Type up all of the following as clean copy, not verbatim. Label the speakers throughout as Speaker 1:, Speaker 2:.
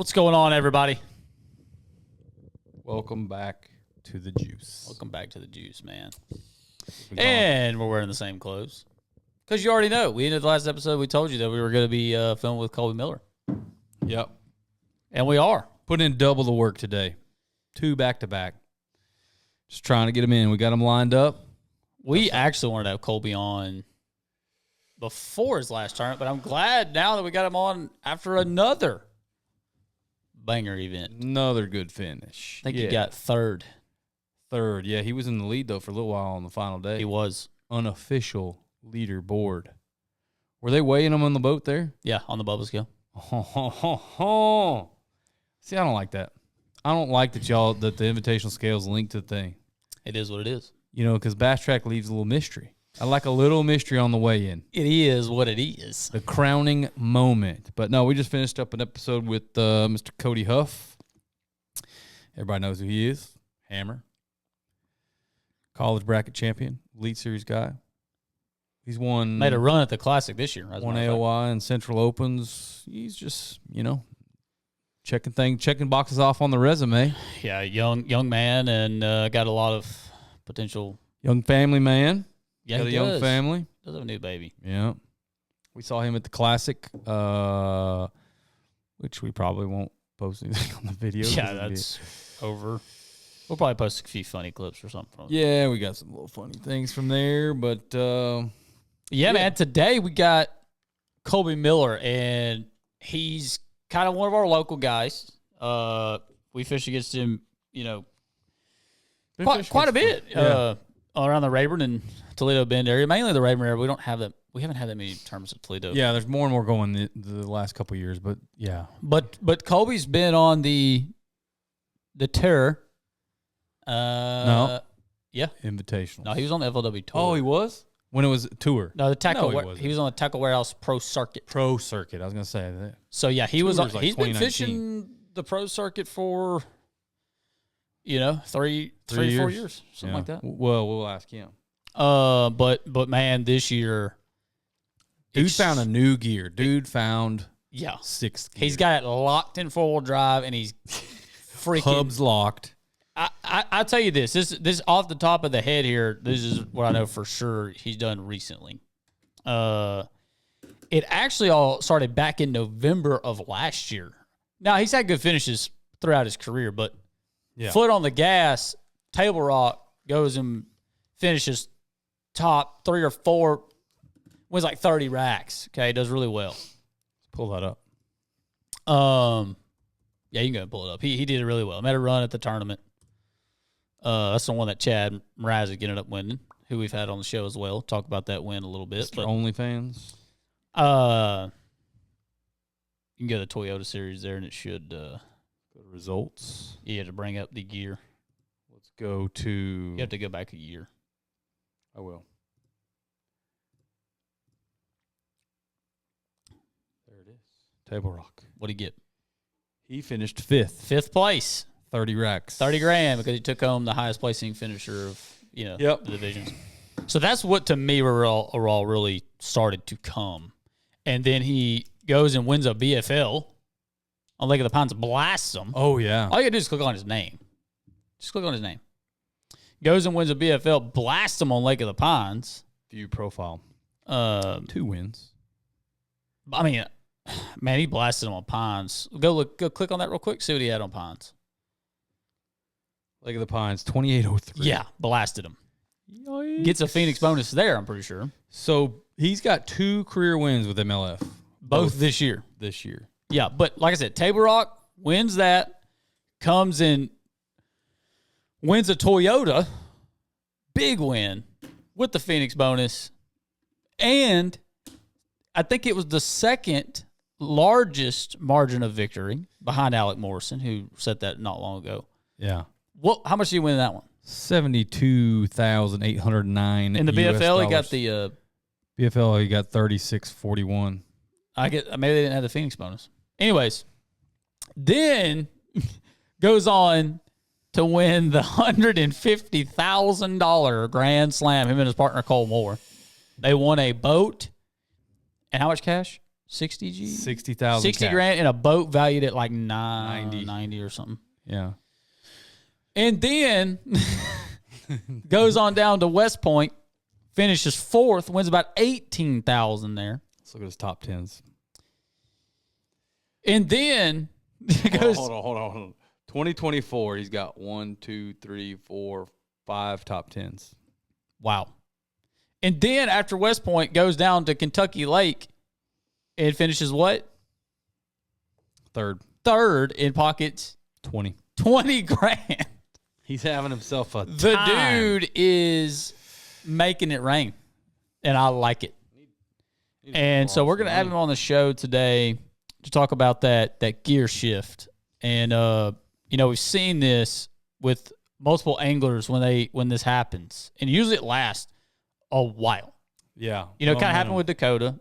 Speaker 1: What's going on, everybody?
Speaker 2: Welcome back to the juice.
Speaker 1: Welcome back to the juice, man. And we're wearing the same clothes. Because you already know, we ended the last episode, we told you that we were going to be filming with Colby Miller.
Speaker 2: Yep.
Speaker 1: And we are.
Speaker 2: Put in double the work today. 2 back-to-back. Just trying to get them in. We got them lined up.
Speaker 1: We actually wanted to have Colby on before his last tournament, but I'm glad now that we got him on after another banger event.
Speaker 2: Another good finish.
Speaker 1: I think he got third.
Speaker 2: Third, yeah. He was in the lead, though, for a little while on the final day.
Speaker 1: He was.
Speaker 2: Unofficial leaderboard. Were they weighing him on the boat there?
Speaker 1: Yeah, on the bubble scale.
Speaker 2: See, I don't like that. I don't like that the invitational scale is linked to the thing.
Speaker 1: It is what it is.
Speaker 2: You know, because Bass Track leaves a little mystery. I like a little mystery on the way in.
Speaker 1: It is what it is.
Speaker 2: The crowning moment. But no, we just finished up an episode with Mr. Cody Huff. Everybody knows who he is. Hammer. College bracket champion. Elite Series guy. He's won.
Speaker 1: Made a run at the Classic this year.
Speaker 2: Won AOI and Central Opens. He's just, checking boxes off on the resume.
Speaker 1: Yeah, young man and got a lot of potential.
Speaker 2: Young family man.
Speaker 1: Yeah,
Speaker 2: got a young family.
Speaker 1: Does have a new baby.
Speaker 2: Yeah. We saw him at the Classic, which we probably won't post anything on the video.
Speaker 1: Yeah, that's over. We'll probably post a few funny clips or something.
Speaker 2: Yeah, we got some little funny things from there, but
Speaker 1: yeah, man. Today we got Colby Miller, and he's kind of one of our local guys. We fished against him, quite a bit.
Speaker 2: Yeah.
Speaker 1: Around the Rayburn and Toledo Bend area, mainly the Rayburn area. We haven't had that many tournaments at Toledo.
Speaker 2: Yeah, there's more and more going the last couple of years, but yeah.
Speaker 1: But Colby's been on the Terror.
Speaker 2: No.
Speaker 1: Yeah.
Speaker 2: Invitational.
Speaker 1: No, he was on the FLW tour.
Speaker 2: Oh, he was? When it was a tour.
Speaker 1: No, the tackle.
Speaker 2: No,
Speaker 1: he was on the Tackle Warehouse Pro Circuit.
Speaker 2: Pro Circuit. I was gonna say that.
Speaker 1: So yeah, he was.
Speaker 2: Like
Speaker 1: He's been
Speaker 2: 2019.
Speaker 1: fishing the Pro Circuit for, 3, 4 years, something like that.
Speaker 2: Well, we'll ask him.
Speaker 1: But man, this year,
Speaker 2: Dude found a new gear. Dude found 6th gear.
Speaker 1: He's got it locked in 4-wheel drive, and he's freaking
Speaker 2: hubs locked.
Speaker 1: I tell you this off the top of the head here. This is what I know for sure he's done recently. It actually all started back in November of last year. Now he's had good finishes throughout his career, but foot on the gas, table rock, goes and finishes top 3 or 4, wins like 30 racks. Okay, does really well.
Speaker 2: Pull that up.
Speaker 1: Yeah, you can go and pull it up. He did it really well. Made a run at the tournament. That's the one that Chad Mrazek ended up winning, who we've had on the show as well. Talk about that win a little bit.
Speaker 2: But OnlyFans.
Speaker 1: You can go to the Toyota Series there, and it should go
Speaker 2: to results.
Speaker 1: Yeah, to bring up the gear.
Speaker 2: Let's go to.
Speaker 1: You have to go back a year.
Speaker 2: I will. There it is. Table Rock.
Speaker 1: What'd he get?
Speaker 2: He finished 5th.
Speaker 1: 5th place.
Speaker 2: 30 racks.
Speaker 1: 30 grand because he took home the highest placing finisher of, the divisions. So that's what, to me, we're all really started to come. And then he goes and wins a BFL on Lake of the Pines, blasts him.
Speaker 2: Oh, yeah.
Speaker 1: All you got to do is click on his name. Just click on his name. Goes and wins a BFL, blasts him on Lake of the Pines.
Speaker 2: View profile. 2 wins.
Speaker 1: I mean, man, he blasted him on Pines. Go click on that real quick. See what he had on Pines.
Speaker 2: Lake of the Pines, 2803.
Speaker 1: Yeah, blasted him.
Speaker 2: Yikes.
Speaker 1: Gets a Phoenix bonus there, I'm pretty sure.
Speaker 2: So he's got 2 career wins with MLF.
Speaker 1: Both this year.
Speaker 2: This year.
Speaker 1: Yeah, but like I said, Table Rock wins that, comes and wins a Toyota, big win with the Phoenix bonus, and I think it was the second largest margin of victory behind Alec Morrison, who said that not long ago.
Speaker 2: Yeah.
Speaker 1: How much did you win in that one?
Speaker 2: $72,809.
Speaker 1: In the BFL, he got
Speaker 2: the BFL. He got 3641.
Speaker 1: Maybe they didn't have the Phoenix bonus. Anyways, then goes on to win the $150,000 Grand Slam. Him and his partner Cole Moore. They won a boat and how much cash? 60 G?
Speaker 2: 60,000
Speaker 1: 60
Speaker 2: cash.
Speaker 1: grand in a boat valued at like 90 or something.
Speaker 2: Yeah.
Speaker 1: And then goes on down to West Point, finishes 4th, wins about 18,000 there.
Speaker 2: Let's look at his top 10s.
Speaker 1: And then goes.
Speaker 2: Hold on. 2024, he's got 1, 2, 3, 4, 5 top 10s.
Speaker 1: Wow. And then after West Point goes down to Kentucky Lake and finishes what? Third in pockets. 20 grand.
Speaker 2: He's having himself a
Speaker 1: The
Speaker 2: time.
Speaker 1: dude is making it rain, and I like it. And so we're going to have him on the show today to talk about that gear shift. And, we've seen this with multiple anglers when this happens. And usually it lasts a while.
Speaker 2: Yeah.
Speaker 1: Kind of happened with Dakota,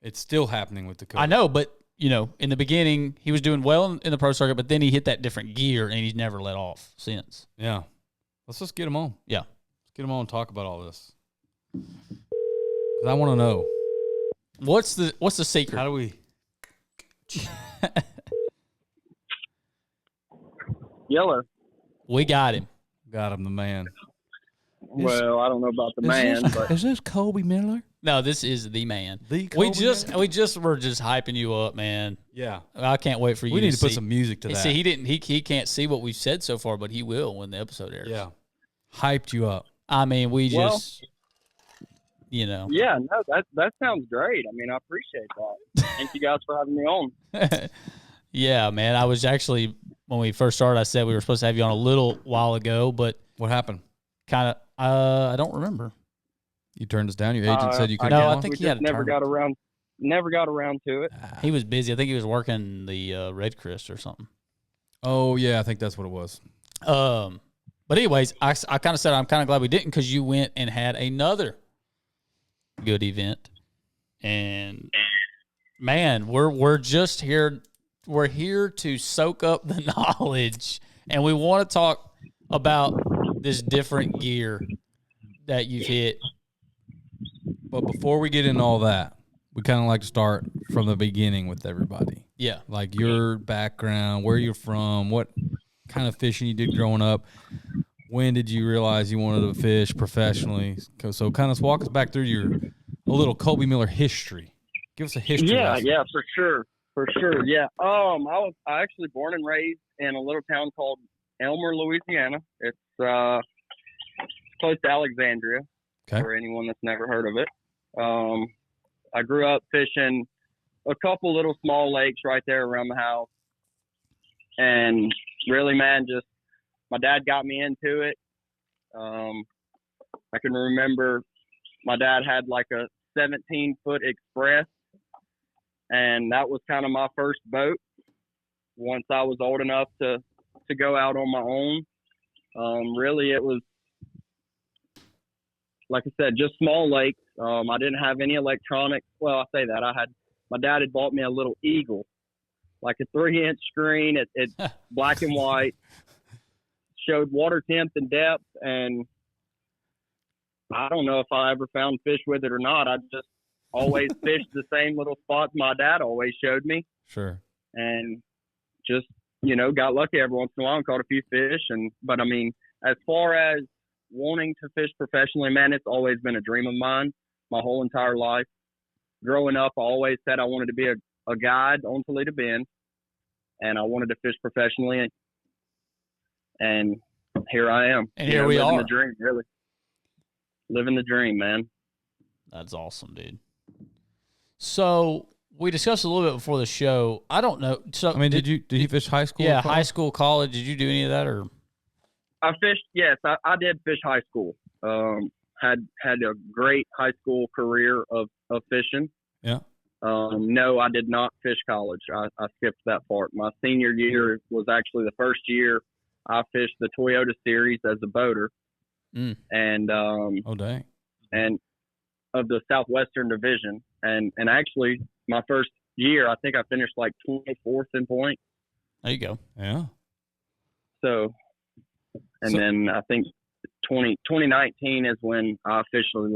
Speaker 2: It's still happening with Dakota.
Speaker 1: I know, but, in the beginning, he was doing well in the pro circuit, but then he hit that different gear, and he's never let off since.
Speaker 2: Yeah. Let's just get him on.
Speaker 1: Yeah.
Speaker 2: Let's get him on and talk about all this. Because I want to know.
Speaker 1: What's the secret?
Speaker 2: How do we...
Speaker 3: Yeller.
Speaker 1: We got him.
Speaker 2: Got him, the man.
Speaker 3: Well, I don't know about the man, but
Speaker 2: Is this Colby Miller?
Speaker 1: No, this is the man.
Speaker 2: The
Speaker 1: We
Speaker 2: Colby
Speaker 1: just
Speaker 2: Miller?
Speaker 1: we're just hyping you up, man.
Speaker 2: Yeah.
Speaker 1: I can't wait for you.
Speaker 2: We need to put
Speaker 1: see.
Speaker 2: some music to that.
Speaker 1: See, he can't see what we've said so far, but he will when the episode airs.
Speaker 2: Yeah. Hyped you up.
Speaker 1: I mean, we
Speaker 3: Well,
Speaker 1: just,
Speaker 3: yeah, no, that sounds great. I mean, I appreciate that. Thank you guys for having me on.
Speaker 1: Yeah, man. I was actually, when we first started, I said we were supposed to have you on a little while ago, but
Speaker 2: What happened?
Speaker 1: kind of, I don't remember.
Speaker 2: You turned us down. Your agent said you couldn't
Speaker 1: No,
Speaker 2: get
Speaker 1: I
Speaker 2: on?
Speaker 1: think
Speaker 3: We
Speaker 1: he had
Speaker 3: just
Speaker 1: a
Speaker 3: never
Speaker 1: tournament.
Speaker 3: got around to it.
Speaker 1: He was busy. I think he was working the Red Chris or something.
Speaker 2: Oh, yeah. I think that's what it was.
Speaker 1: But anyways, I kind of said I'm kind of glad we didn't because you went and had another good event, and man, we're just here. We're here to soak up the knowledge, and we want to talk about this different gear that you've hit.
Speaker 2: But before we get into all that, we kind of like to start from the beginning with everybody.
Speaker 1: Yeah,
Speaker 2: Like your background, where you're from, what kind of fishing you did growing up. When did you realize you wanted to fish professionally? So kind of walk us back through a little Colby Miller history. Give us a history lesson.
Speaker 3: Yeah, for sure. Yeah. I was actually born and raised in a little town called Elmer, Louisiana. It's close to Alexandria.
Speaker 2: Okay.
Speaker 3: For anyone that's never heard of it. I grew up fishing a couple little small lakes right there around the house. And really, man, just my dad got me into it. I can remember my dad had like a 17-foot Express, and that was kind of my first boat once I was old enough to go out on my own. Really, it was, like I said, just small lakes. I didn't have any electronics. Well, I say that. My dad had bought me a little Eagle, like a 3-inch screen. It's black and white, showed water temp and depth, and I don't know if I ever found fish with it or not. I just always fished the same little spots my dad always showed me,
Speaker 2: Sure.
Speaker 3: and just, got lucky every once in a while and caught a few fish. But I mean, as far as wanting to fish professionally, man, it's always been a dream of mine my whole entire life. Growing up, I always said I wanted to be a guide on Toledo Bend, and I wanted to fish professionally. And here I am.
Speaker 1: And here we
Speaker 3: living
Speaker 1: are.
Speaker 3: the dream, really. Living the dream, man.
Speaker 1: that's awesome, dude. So we discussed a little bit before the show. I don't know. So
Speaker 2: I mean, did you fish high school?
Speaker 1: Yeah,
Speaker 2: or college?
Speaker 1: high school, college. Did you do any of that or?
Speaker 3: I fished, yes, I did fish high school. Had a great high school career of fishing.
Speaker 2: Yeah.
Speaker 3: No, I did not fish college. I skipped that part. My senior year was actually the first year I fished the Toyota Series as a boater. And
Speaker 2: Oh, dang.
Speaker 3: and of the Southwestern Division. And actually, my first year, I think I finished like 24th in point.
Speaker 1: There you go.
Speaker 2: Yeah.
Speaker 3: So, and then I think 2019 is when I officially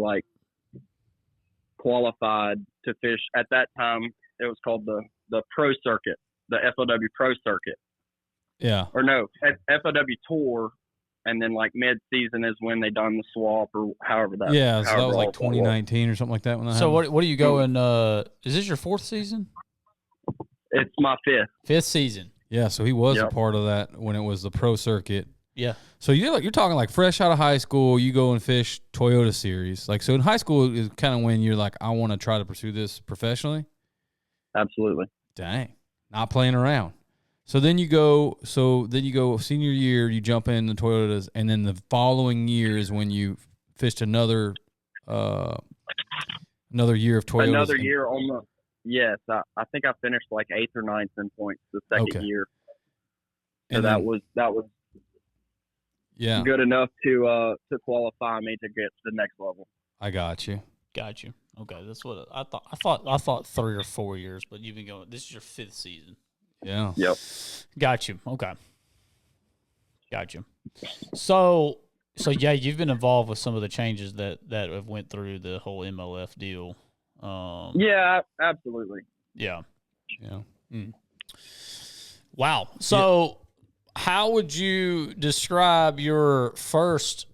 Speaker 3: qualified to fish. At that time, it was called the Pro Circuit, the FLW Pro Circuit.
Speaker 2: Yeah.
Speaker 3: Or no, FLW Tour, and then like mid-season is when they done the swap or however that.
Speaker 2: Yeah, so that was like
Speaker 3: all
Speaker 2: 2019 or something like that when that
Speaker 1: So
Speaker 2: happened.
Speaker 1: what are you going? Is this your fourth season?
Speaker 3: It's my fifth.
Speaker 1: Fifth season.
Speaker 2: Yeah, so he was a
Speaker 3: Yep.
Speaker 2: part of that when it was the Pro Circuit.
Speaker 1: Yeah.
Speaker 2: So you're talking like fresh out of high school, you go and fish Toyota Series. Like, so in high school is kind of when you're like, I want to try to pursue this professionally.
Speaker 3: Absolutely.
Speaker 2: Dang, not playing around. So then you go senior year, you jump in the Toyotas, and then the following year is when you fished another year of Toyotas.
Speaker 3: Another year on the. Yes, I think I finished like 8th or 9th in points the second year. So
Speaker 2: and
Speaker 3: that
Speaker 2: then,
Speaker 3: was
Speaker 2: yeah,
Speaker 3: good enough to qualify me to get to the next level.
Speaker 2: I got you.
Speaker 1: Got you. Okay, that's what I thought. I thought 3 or 4 years, but you've been going. This is your fifth season.
Speaker 2: Yeah.
Speaker 3: Yep.
Speaker 1: Got you. Okay. Got you. So yeah, you've been involved with some of the changes that have went through the whole MLF deal.
Speaker 3: Yeah, absolutely.
Speaker 1: Yeah.
Speaker 2: Yeah.
Speaker 1: Wow. So, how would you describe your first,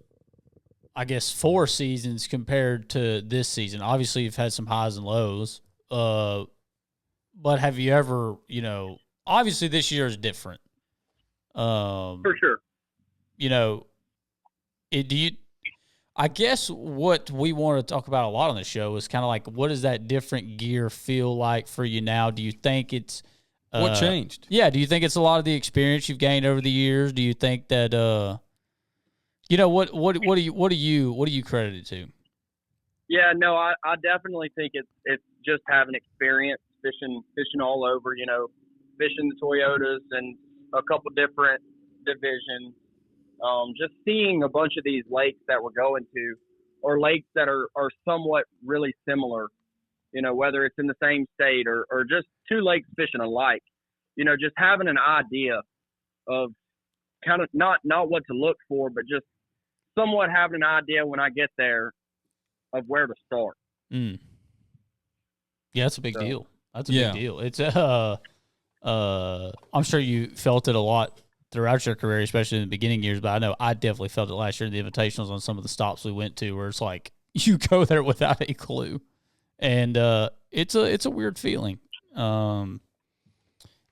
Speaker 1: I guess, 4 seasons compared to this season? Obviously, you've had some highs and lows. But have you ever, obviously this year is different.
Speaker 3: For sure.
Speaker 1: I guess what we want to talk about a lot on the show is kind of like, what does that different gear feel like for you now? Do you think it's
Speaker 2: What changed?
Speaker 1: Yeah, do you think it's a lot of the experience you've gained over the years? Do you think that what do you credit it to?
Speaker 3: Yeah, no, I definitely think it's just having experience fishing all over, fishing the Toyotas and a couple different divisions. Just seeing a bunch of these lakes that we're going to, or lakes that are somewhat really similar, whether it's in the same state or just 2 lakes fishing alike, just having an idea of kind of not what to look for, but just somewhat having an idea when I get there of where to start.
Speaker 1: Yeah, that's a big deal. That's a
Speaker 2: Yeah.
Speaker 1: big deal. It's I'm sure you felt it a lot throughout your career, especially in the beginning years, but I know I definitely felt it last year in the invitationals on some of the stops we went to, where it's like you go there without a clue, and it's a weird feeling. And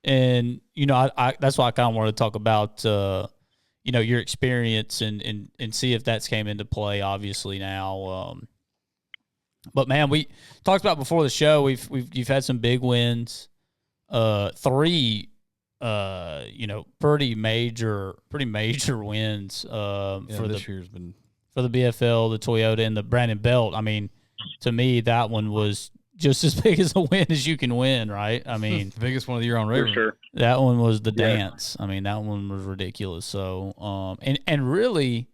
Speaker 1: I that's why I kind of wanted to talk about your experience and see if that's came into play. Obviously now, but man, we talked about before the show. You've had some big wins, 3. Pretty major wins for
Speaker 2: this year's been
Speaker 1: for the BFL, the Toyota, and the Brandon Belt. I mean, to me, that one was just as big as a win as you can win, right? I mean,
Speaker 2: the biggest one of the year on
Speaker 3: For
Speaker 2: Rayburn.
Speaker 3: sure.
Speaker 1: that one was the dance. I mean, that one was ridiculous. So, and really,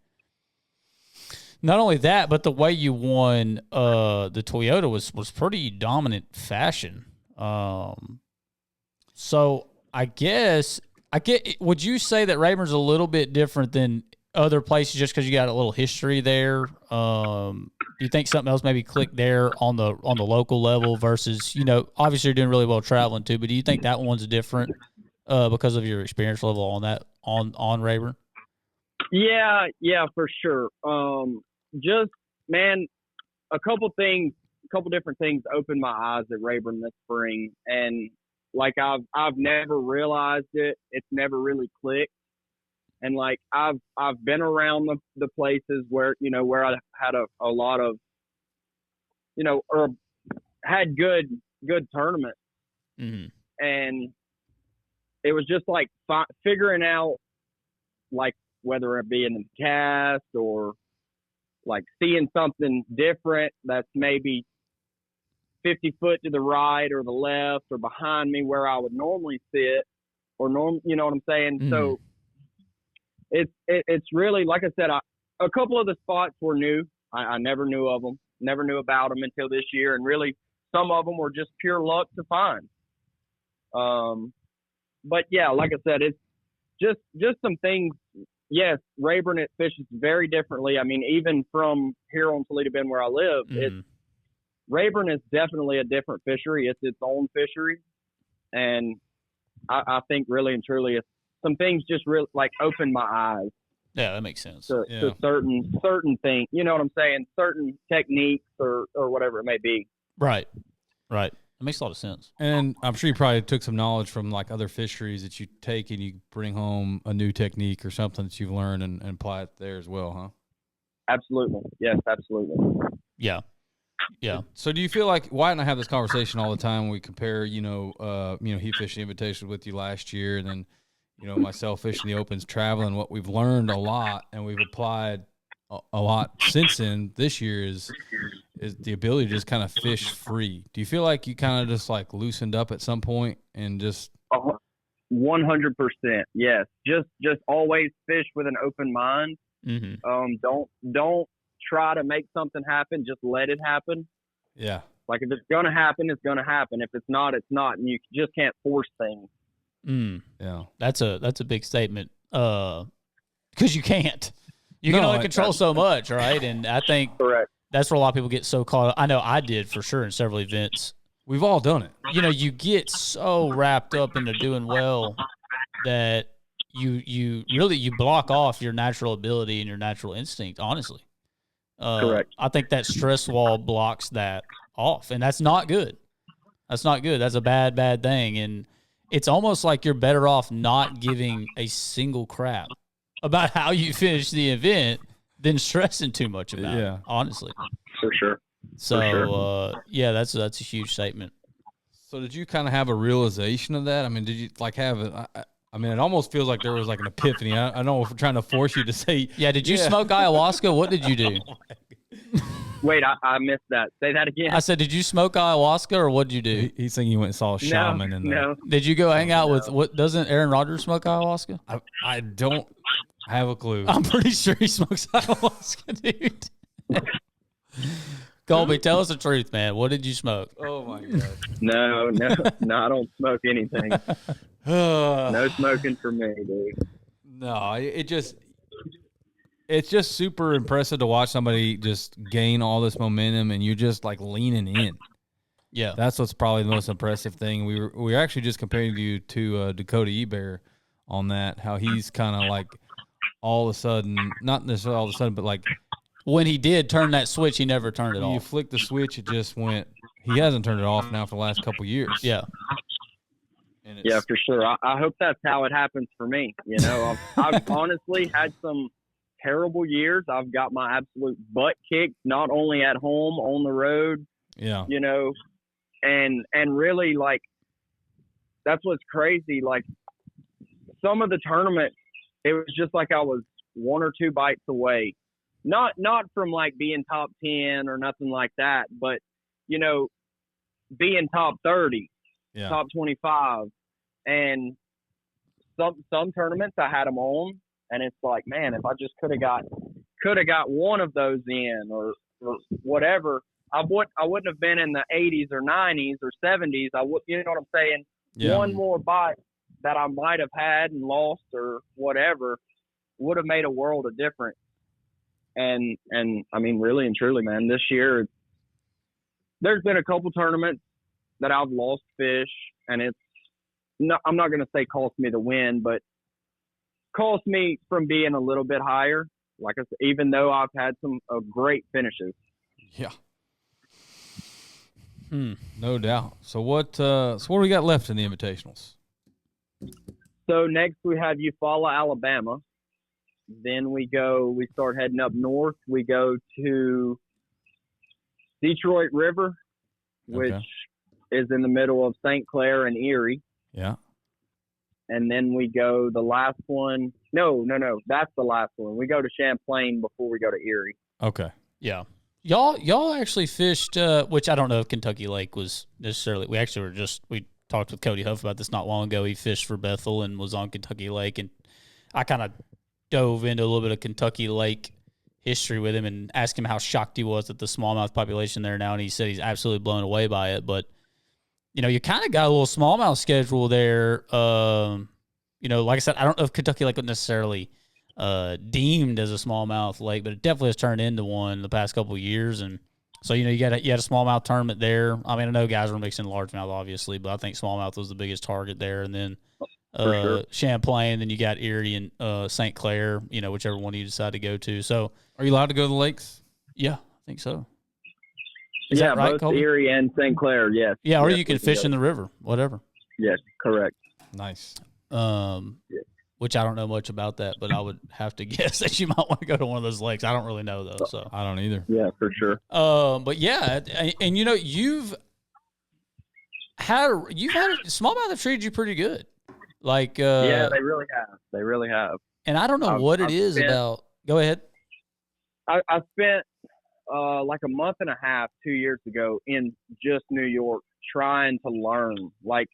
Speaker 1: not only that, but the way you won the Toyota was pretty dominant fashion. So I guess would you say that Rayburn's a little bit different than other places just because you got a little history there? Do you think something else maybe clicked there on the local level versus, obviously you're doing really well traveling too, but do you think that one's different because of your experience level on that on Rayburn?
Speaker 3: Yeah, for sure. Just, man, a couple different things opened my eyes at Rayburn this spring, and like I've never realized it. It's never really clicked. And like I've been around the places where where I had a lot of or had good tournaments, and it was just like figuring out like whether it be in the cast or like seeing something different that's maybe 50 foot to the right or the left or behind me where I would normally sit or you know what I'm saying?
Speaker 2: Mm-hmm.
Speaker 3: So it's really, like I said, a couple of the spots were new. I never knew of them, never knew about them until this year. And really some of them were just pure luck to find. But yeah, like I said, it's just some things. Yes, Rayburn, it fishes very differently. I mean, even from here on Toledo Bend where I live, Rayburn is definitely a different fishery. It's its own fishery, and I think really and truly, some things just really like opened my eyes.
Speaker 1: Yeah, that makes sense.
Speaker 3: To certain things, you know what I'm saying? Certain techniques or whatever it may be.
Speaker 1: Right. It makes a lot of sense.
Speaker 2: And I'm sure you probably took some knowledge from like other fisheries that you take and you bring home a new technique or something that you've learned and apply it there as well, huh?
Speaker 3: Absolutely. Yes, absolutely.
Speaker 1: Yeah.
Speaker 2: So do you feel like Wyatt and I have this conversation all the time when we compare, he fished the Invitational with you last year, and then, myself fishing the Opens, traveling, what we've learned a lot and we've applied a lot since then this year is the ability to just kind of fish free. Do you feel like you kind of just like loosened up at some point and just
Speaker 3: 100%? Yes. Just always fish with an open mind.
Speaker 1: Mm-hmm.
Speaker 3: Don't try to make something happen. Just let it happen.
Speaker 2: Yeah.
Speaker 3: Like if it's gonna happen, it's gonna happen. If it's not, it's not, and you just can't force things.
Speaker 2: Yeah.
Speaker 1: That's a big statement. Because you can't. You can only control so much, right? And I think
Speaker 3: correct.
Speaker 1: That's where a lot of people get so caught up. I know I did for sure in several events.
Speaker 2: We've all done it.
Speaker 1: You get so wrapped up into doing well that you really block off your natural ability and your natural instinct, honestly.
Speaker 3: Correct.
Speaker 1: I think that stress wall blocks that off, and that's not good. That's not good. That's a bad thing. And it's almost like you're better off not giving a single crap about how you finish the event than stressing too much about it, honestly.
Speaker 3: For sure.
Speaker 1: So, that's a huge statement.
Speaker 2: So did you kind of have a realization of that? I mean, did you like have it? I mean, it almost feels like there was like an epiphany. I know if we're trying to force you to say.
Speaker 1: Yeah, did you smoke ayahuasca? What did you do?
Speaker 3: Wait, I missed that. Say that again.
Speaker 1: I said, did you smoke ayahuasca or what did you do?
Speaker 2: He's saying you went and saw a shaman.
Speaker 3: No.
Speaker 1: Did you go hang out with, what, doesn't Aaron Rodgers smoke ayahuasca?
Speaker 2: I don't have a clue.
Speaker 1: I'm pretty sure he smokes ayahuasca, dude. Colby, tell us the truth, man. What did you smoke?
Speaker 2: Oh, my God.
Speaker 3: No, I don't smoke anything. No smoking for me, dude.
Speaker 2: No, it's just super impressive to watch somebody just gain all this momentum and you're just like leaning in.
Speaker 1: Yeah.
Speaker 2: That's what's probably the most impressive thing. We were actually just comparing you to Dakota Ebear on that, how he's kind of like all of a sudden, not necessarily all of a sudden, but like
Speaker 1: when he did turn that switch, he never turned it off.
Speaker 2: You flick the switch, it just went. He hasn't turned it off now for the last couple of years.
Speaker 1: Yeah.
Speaker 3: Yeah, for sure. I hope that's how it happens for me. I've honestly had some terrible years. I've got my absolute butt kicked, not only at home, on the road.
Speaker 2: Yeah.
Speaker 3: And really, like, that's what's crazy. Like, some of the tournaments, it was just like I was one or two bites away. Not from, like, being top 10 or nothing like that, but, being top 30, top 25. And some tournaments I had them on, and it's like, man, if I just could have got one of those in or whatever, I wouldn't have been in the 80s or 90s or 70s. I would, you know what I'm saying?
Speaker 2: Yeah.
Speaker 3: One more bite that I might have had and lost or whatever would have made a world of difference. And I mean, really and truly, man, this year there's been a couple tournaments that I've lost fish, and it's I'm not going to say cost me the win, but cost me from being a little bit higher. Like I said, even though I've had some great finishes.
Speaker 2: Yeah. No doubt. So what do we got left in the invitationals?
Speaker 3: So next we have Eufaula, Alabama. Then we start heading up north. We go to Detroit River, which is in the middle of St. Clair and Erie.
Speaker 2: Yeah.
Speaker 3: And then we go the last one. No. That's the last one. We go to Champlain before we go to Erie.
Speaker 2: Okay.
Speaker 1: Yeah. Y'all actually fished, which I don't know if Kentucky Lake was necessarily. We talked with Cody Huff about this not long ago. He fished for Bethel and was on Kentucky Lake, and I kind of dove into a little bit of Kentucky Lake history with him and asked him how shocked he was at the smallmouth population there now, and he said he's absolutely blown away by it. But you kind of got a little smallmouth schedule there. Like I said, I don't know if Kentucky Lake was necessarily deemed as a smallmouth lake, but it definitely has turned into one the past couple of years. And So, you had a smallmouth tournament there. I mean, I know guys were mixing largemouth, obviously, but I think smallmouth was the biggest target there. And then
Speaker 3: sure.
Speaker 1: Champlain, then you got Erie and St. Clair, whichever one you decide to go to. So,
Speaker 2: Are you allowed to go to the lakes?
Speaker 1: yeah, I think so. Is
Speaker 3: Yeah,
Speaker 1: that right,
Speaker 3: both
Speaker 1: Colby?
Speaker 3: Erie and St. Clair, yes.
Speaker 1: Yeah, or
Speaker 3: Yes,
Speaker 1: you can
Speaker 3: we
Speaker 1: fish
Speaker 3: go.
Speaker 1: in the river, whatever.
Speaker 3: Yes, correct.
Speaker 2: Nice.
Speaker 1: Which I don't know much about that, but I would have to guess that you might want to go to one of those lakes. I don't really know though, so
Speaker 2: I don't either.
Speaker 3: Yeah, for sure.
Speaker 1: But yeah, and you've had smallmouth have treated you pretty good, like
Speaker 3: Yeah, they really have. They really have.
Speaker 1: And I don't know what it is about. Go ahead.
Speaker 3: I spent like a month and a half 2 years ago in just New York trying to learn. Like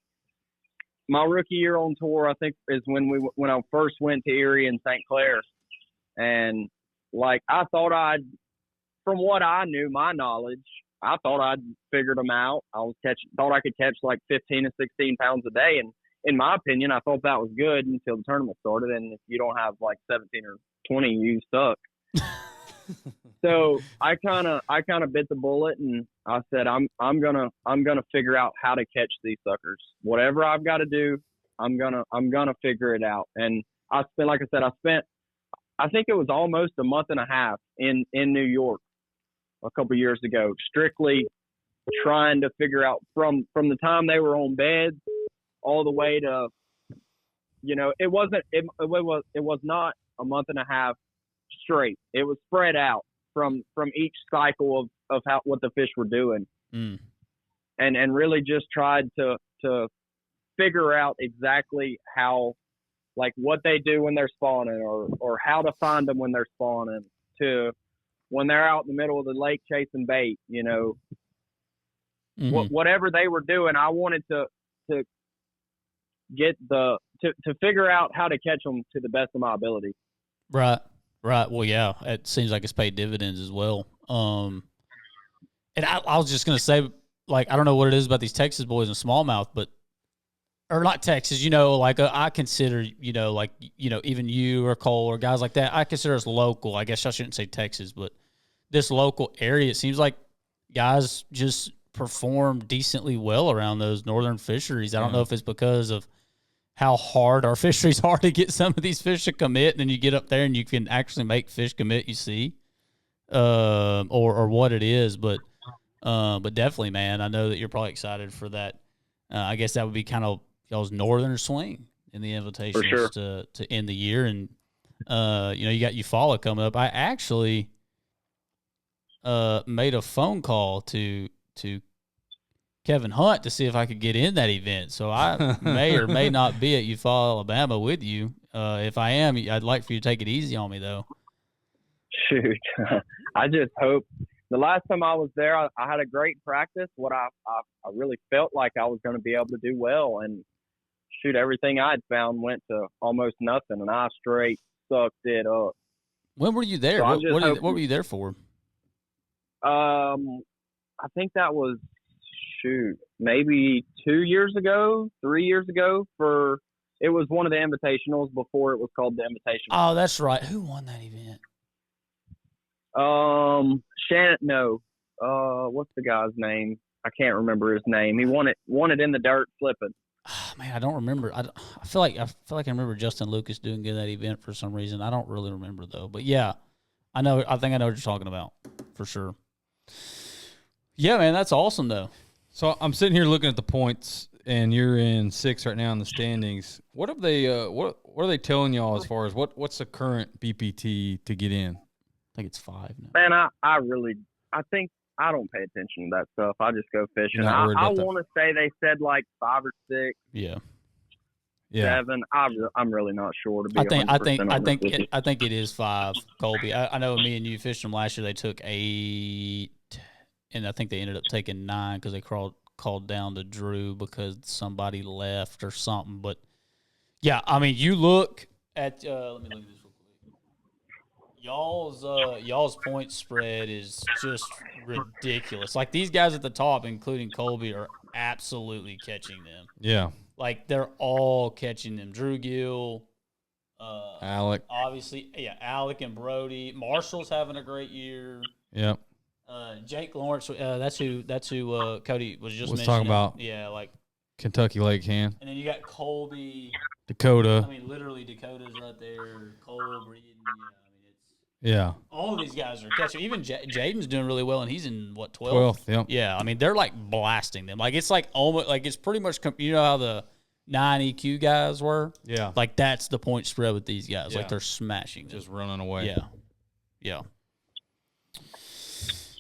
Speaker 3: my rookie year on tour, I think, is when I first went to Erie and St. Clair, and like I thought from what I knew, my knowledge, I thought I'd figured them out. Thought I could catch like 15 to 16 pounds a day, and in my opinion, I thought that was good until the tournament started. And if you don't have like 17 or 20, you suck. So I kind of bit the bullet, and I said, I'm gonna figure out how to catch these suckers. Whatever I've got to do, I'm gonna figure it out. And I think it was almost a month and a half in New York a couple years ago, strictly trying to figure out from the time they were on beds all the way to, it was not a month and a half straight. It was spread out from each cycle of what the fish were doing, and really just tried to figure out exactly how, like what they do when they're spawning, or how to find them when they're spawning, to when they're out in the middle of the lake chasing bait, whatever they were doing, I wanted to get to figure out how to catch them to the best of my ability.
Speaker 1: Right. Well, yeah, it seems like it's paid dividends as well. And I was just going to say, like, I don't know what it is about these Texas boys and smallmouth, or not Texas, like I consider, like, even you or Cole or guys like that, I consider us local. I guess I shouldn't say Texas, but this local area, it seems like guys just perform decently well around those northern fisheries. I don't know if it's because of how hard our fisheries are to get some of these fish to commit, and then you get up there and you can actually make fish commit, you see, or what it is. But definitely, man, I know that you're probably excited for that. I guess that would be kind of y'all's northern swing in the invitations
Speaker 3: sure.
Speaker 1: to end the year. And, you got Eufaula coming up. I actually made a phone call to Kevin Hunt to see if I could get in that event. So I may or may not be at Eufaula, Alabama with you. If I am, I'd like for you to take it easy on me, though.
Speaker 3: Shoot. I just hope. The last time I was there, I had a great practice. What I really felt like I was going to be able to do well. And shoot, everything I'd found went to almost nothing, and I straight sucked it up.
Speaker 1: When were you there?
Speaker 3: So
Speaker 1: what were you there for?
Speaker 3: I think that was, maybe 2 years ago, 3 years ago. It was one of the invitationals before it was called the Invitational.
Speaker 1: Oh, that's right. Who won that event?
Speaker 3: Shannon. No. What's the guy's name? I can't remember his name. He won it in the dirt flipping.
Speaker 1: Oh, man, I don't remember. I feel like I remember Justin Lucas doing good at that event for some reason. I don't really remember though. But yeah, I know. I think I know what you're talking about for sure. Yeah, man, that's awesome though.
Speaker 2: So I'm sitting here looking at the points, and you're in 6 right now in the standings. What have they? What are they telling y'all as far as what's the current BPT to get in?
Speaker 1: I think it's 5 now.
Speaker 3: Man, I think I don't pay attention to that stuff. I just go fishing. I want to say they said like 5 or 6.
Speaker 1: Yeah.
Speaker 3: 7. I'm really not sure to be.
Speaker 1: I think it is 5, Colby. I know me and you fished them last year. They took 8. And I think they ended up taking 9 because they called down to Drew because somebody left or something. But yeah, I mean, you look at let me look at this real quick. Y'all's point spread is just ridiculous. Like these guys at the top, including Colby, are absolutely catching them.
Speaker 2: Yeah,
Speaker 1: like they're all catching them. Drew Gill,
Speaker 2: Alec,
Speaker 1: obviously, yeah, Alec and Brody. Marshall's having a great year.
Speaker 2: Yep.
Speaker 1: Jake Lawrence, that's who Cody was just mentioning.
Speaker 2: talking about.
Speaker 1: Yeah, like
Speaker 2: Kentucky Lake Hand.
Speaker 1: And then you got Colby,
Speaker 2: Dakota.
Speaker 1: I mean, literally Dakota's right there. Cole, Reed,
Speaker 2: Yeah.
Speaker 1: All of these guys are catching. Even Jaden's doing really well, and he's in what 12th?
Speaker 2: 12th, yep.
Speaker 1: Yeah, I mean they're like blasting them. Like it's like almost like it's pretty much you know how the 9 EQ guys were.
Speaker 2: Yeah.
Speaker 1: Like that's the point spread with these guys.
Speaker 2: Yeah.
Speaker 1: Like they're smashing,
Speaker 2: just running away.
Speaker 1: Yeah, yeah.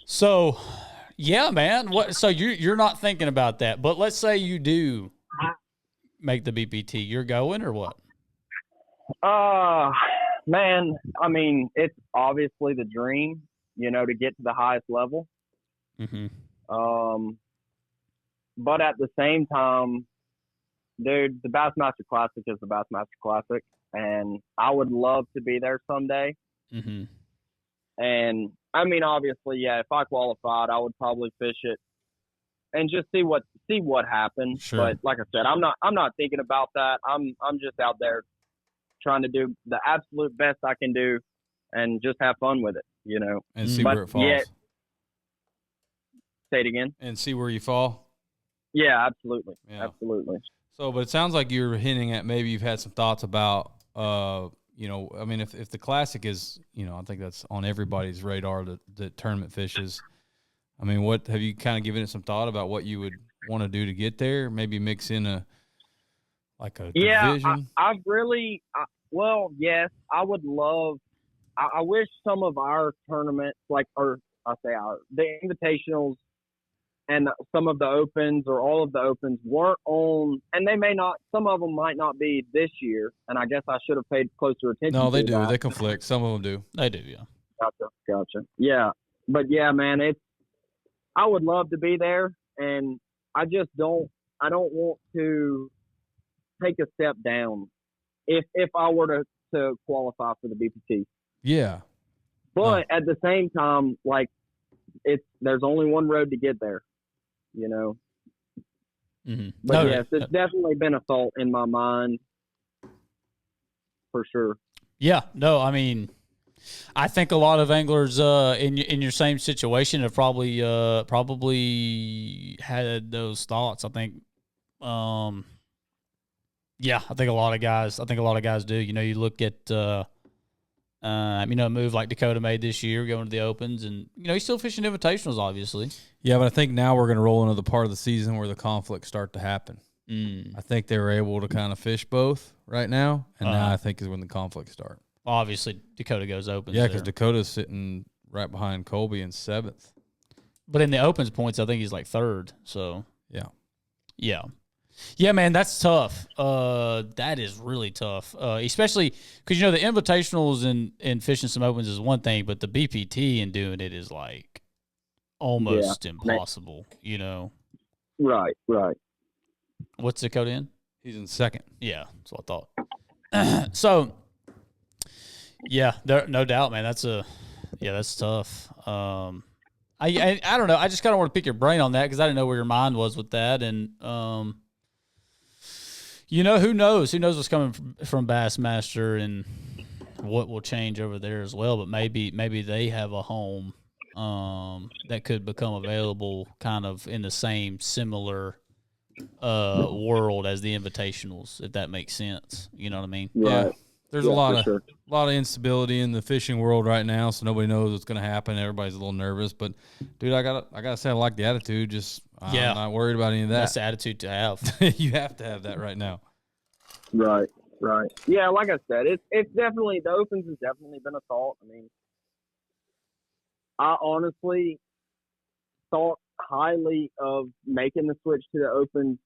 Speaker 1: So, yeah, man. What? So you're not thinking about that, but let's say you do make the BPT. You're going or what?
Speaker 3: Man, I mean, it's obviously the dream, you know, to get to the highest level.
Speaker 1: Mm-hmm.
Speaker 3: But at the same time, dude, the Bassmaster Classic is the Bassmaster Classic, and I would love to be there someday.
Speaker 1: Mm-hmm.
Speaker 3: And I mean, obviously, yeah, if I qualified, I would probably fish it and just see what happens.
Speaker 2: Sure.
Speaker 3: But like I said, I'm not thinking about that. I'm just out there trying to do the absolute best I can do and just have fun with it, you know.
Speaker 2: And see where it falls.
Speaker 3: Yeah, say it again.
Speaker 2: And see where you fall.
Speaker 3: Yeah, absolutely.
Speaker 2: Yeah.
Speaker 3: Absolutely.
Speaker 2: So, but it sounds like you're hinting at maybe you've had some thoughts about, you know, I mean, if the Classic is, you know, I think that's on everybody's radar, the tournament fishes. I mean, what have you kind of given it some thought about what you would want to do to get there? Maybe mix in a division?
Speaker 3: I've really, well, yes, I would love, I wish some of our tournaments, the invitationals and some of the opens or all of the opens weren't on, and they may not, some of them might not be this year, and I guess I should have paid closer attention
Speaker 2: No, they
Speaker 3: to
Speaker 2: do.
Speaker 3: that.
Speaker 2: They conflict. Some of them do.
Speaker 1: They do, yeah.
Speaker 3: Gotcha. Yeah. But yeah, man, I would love to be there, and I don't want to take a step down if I were to qualify for the BPT.
Speaker 2: Yeah.
Speaker 3: But at the same time, like there's only one road to get there, you know.
Speaker 1: Mm-hmm.
Speaker 3: But yes, it's definitely been a thought in my mind for sure.
Speaker 1: Yeah, no, I mean, I think a lot of anglers in your same situation have probably had those thoughts. I think, yeah, I think a lot of guys do. You know, you look at you know, a move like Dakota made this year, going to the Opens, and you know he's still fishing invitationals, obviously.
Speaker 2: Yeah, but I think now we're going to roll into the part of the season where the conflicts start to happen. I think they were able to kind of fish both right now, and now I think is when the conflicts start.
Speaker 1: Obviously, Dakota goes Opens.
Speaker 2: Yeah, because Dakota's sitting right behind Colby in 7th.
Speaker 1: But in the Opens points, I think he's like 3rd. So yeah, man, that's tough. That is really tough, especially because, you know, the invitationals and fishing some Opens is one thing, but the BPT and doing it is like almost impossible, you know.
Speaker 3: Right.
Speaker 1: What's Dakota in?
Speaker 2: He's in 2nd.
Speaker 1: Yeah, that's what I thought. So, yeah, no doubt, man. That's tough. I don't know. I just kind of want to pick your brain on that because I didn't know where your mind was with that, and you know, who knows? Who knows what's coming from Bassmaster and what will change over there as well? But maybe they have a home that could become available, kind of in the same similar world as the invitationals, if that makes sense. You know what I mean?
Speaker 3: Right.
Speaker 2: Yeah. There's a lot of
Speaker 3: sure.
Speaker 2: instability in the fishing world right now, so nobody knows what's going to happen. Everybody's a little nervous, but dude, I gotta say I like the attitude. Just I'm not worried about any of that.
Speaker 1: That's the attitude to have.
Speaker 2: You have to have that right now.
Speaker 3: Right. Yeah, like I said, it's definitely, the Opens has definitely been a thought. I mean, I honestly thought highly of making the switch to the Opens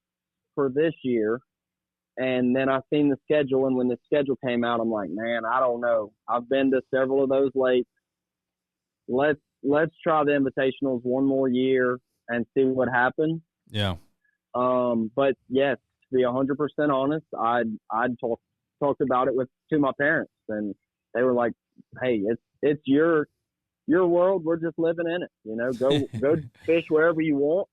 Speaker 3: for this year. And then I seen the schedule, and when the schedule came out, I'm like, man, I don't know. I've been to several of those lakes. Let's try the invitationals one more year and see what happens.
Speaker 2: Yeah.
Speaker 3: But yes, to be 100% honest, I'd talked about it to my parents, and they were like, hey, it's your world. We're just living in it. You know, go fish wherever you want.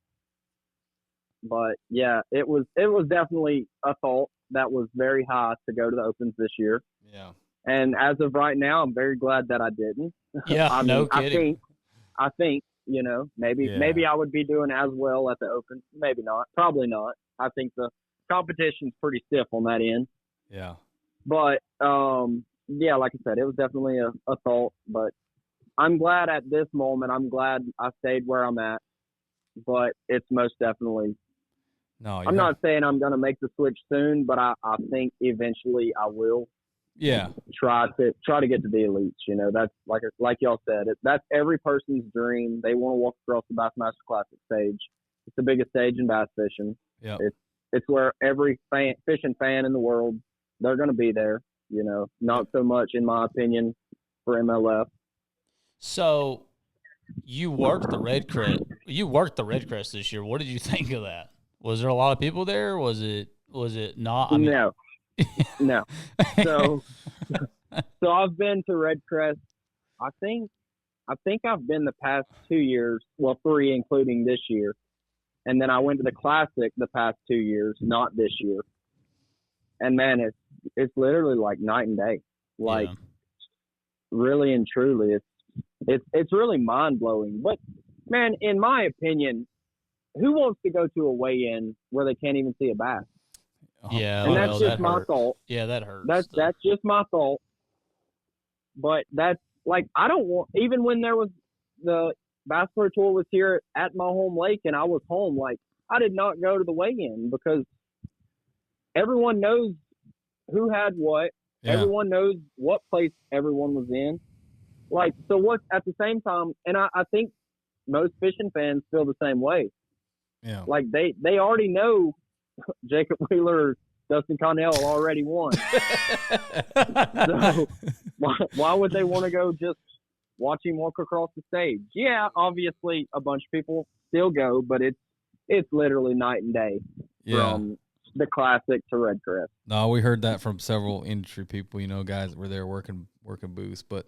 Speaker 3: But yeah, it was definitely a thought that was very high to go to the Opens this year.
Speaker 2: Yeah.
Speaker 3: And as of right now, I'm very glad that I didn't.
Speaker 1: Yeah, no kidding.
Speaker 3: I think You know, maybe I would be doing as well at the Open. Maybe not. Probably not. I think the competition's pretty stiff on that end.
Speaker 2: Yeah.
Speaker 3: But yeah, like I said, it was definitely a thought. But I'm glad at this moment. I'm glad I stayed where I'm at. But it's most definitely.
Speaker 2: No,
Speaker 3: I'm not saying I'm going to make the switch soon, but I think eventually I will.
Speaker 2: Yeah.
Speaker 3: Try to get to the elites. You know, that's like y'all said. That's every person's dream. They want to walk across the Bassmaster Classic stage. It's the biggest stage in bass fishing.
Speaker 2: Yeah.
Speaker 3: It's where every fishing fan in the world, they're going to be there. You know, not so much in my opinion for MLF.
Speaker 1: So you worked the Red Crest. You worked the Red Crest this year. What did you think of that? Was there a lot of people there? Was it not? I mean,
Speaker 3: No. No. So I've been to Red Crest. I think I've been the past 2 years, well, 3 including this year, and then I went to the Classic the past 2 years, not this year. And man, it's literally like night and day. Like really and truly, it's really mind blowing. But man, in my opinion, who wants to go to a weigh-in where they can't even see a bass?
Speaker 1: Yeah,
Speaker 3: and that's just my thought.
Speaker 1: Yeah, that hurts.
Speaker 3: That's just my thought. But that's like I don't want. Even when there was the Bass Pro Tour was here at my home lake and I was home, like I did not go to the weigh-in because everyone knows who had what. Yeah. Everyone knows what place everyone was in. Like so, what at the same time, and I think most fishing fans feel the same way.
Speaker 2: Yeah,
Speaker 3: like they already know. Jacob Wheeler, Dustin Connell already won. So why would they want to go just watch him walk across the stage? Yeah, obviously a bunch of people still go, but it's literally night and day from the Classic to Red Crest.
Speaker 2: No, we heard that from several industry people, you know, guys that were there working booths. But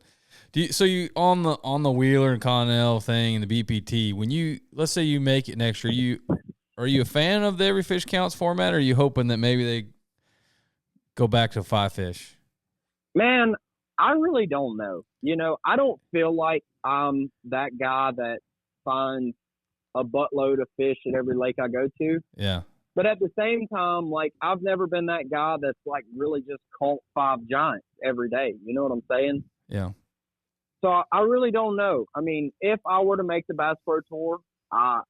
Speaker 2: so you on the Wheeler and Connell thing and the BPT, when let's say you make it next year, are you a fan of the every fish counts format, or are you hoping that maybe they go back to 5 fish?
Speaker 3: Man, I really don't know. You know, I don't feel like I'm that guy that finds a buttload of fish at every lake I go to.
Speaker 2: Yeah.
Speaker 3: But at the same time, like, I've never been that guy that's, like, really just caught 5 giants every day. You know what I'm saying?
Speaker 2: Yeah.
Speaker 3: So I really don't know. I mean, if I were to make the Bass Pro Tour, I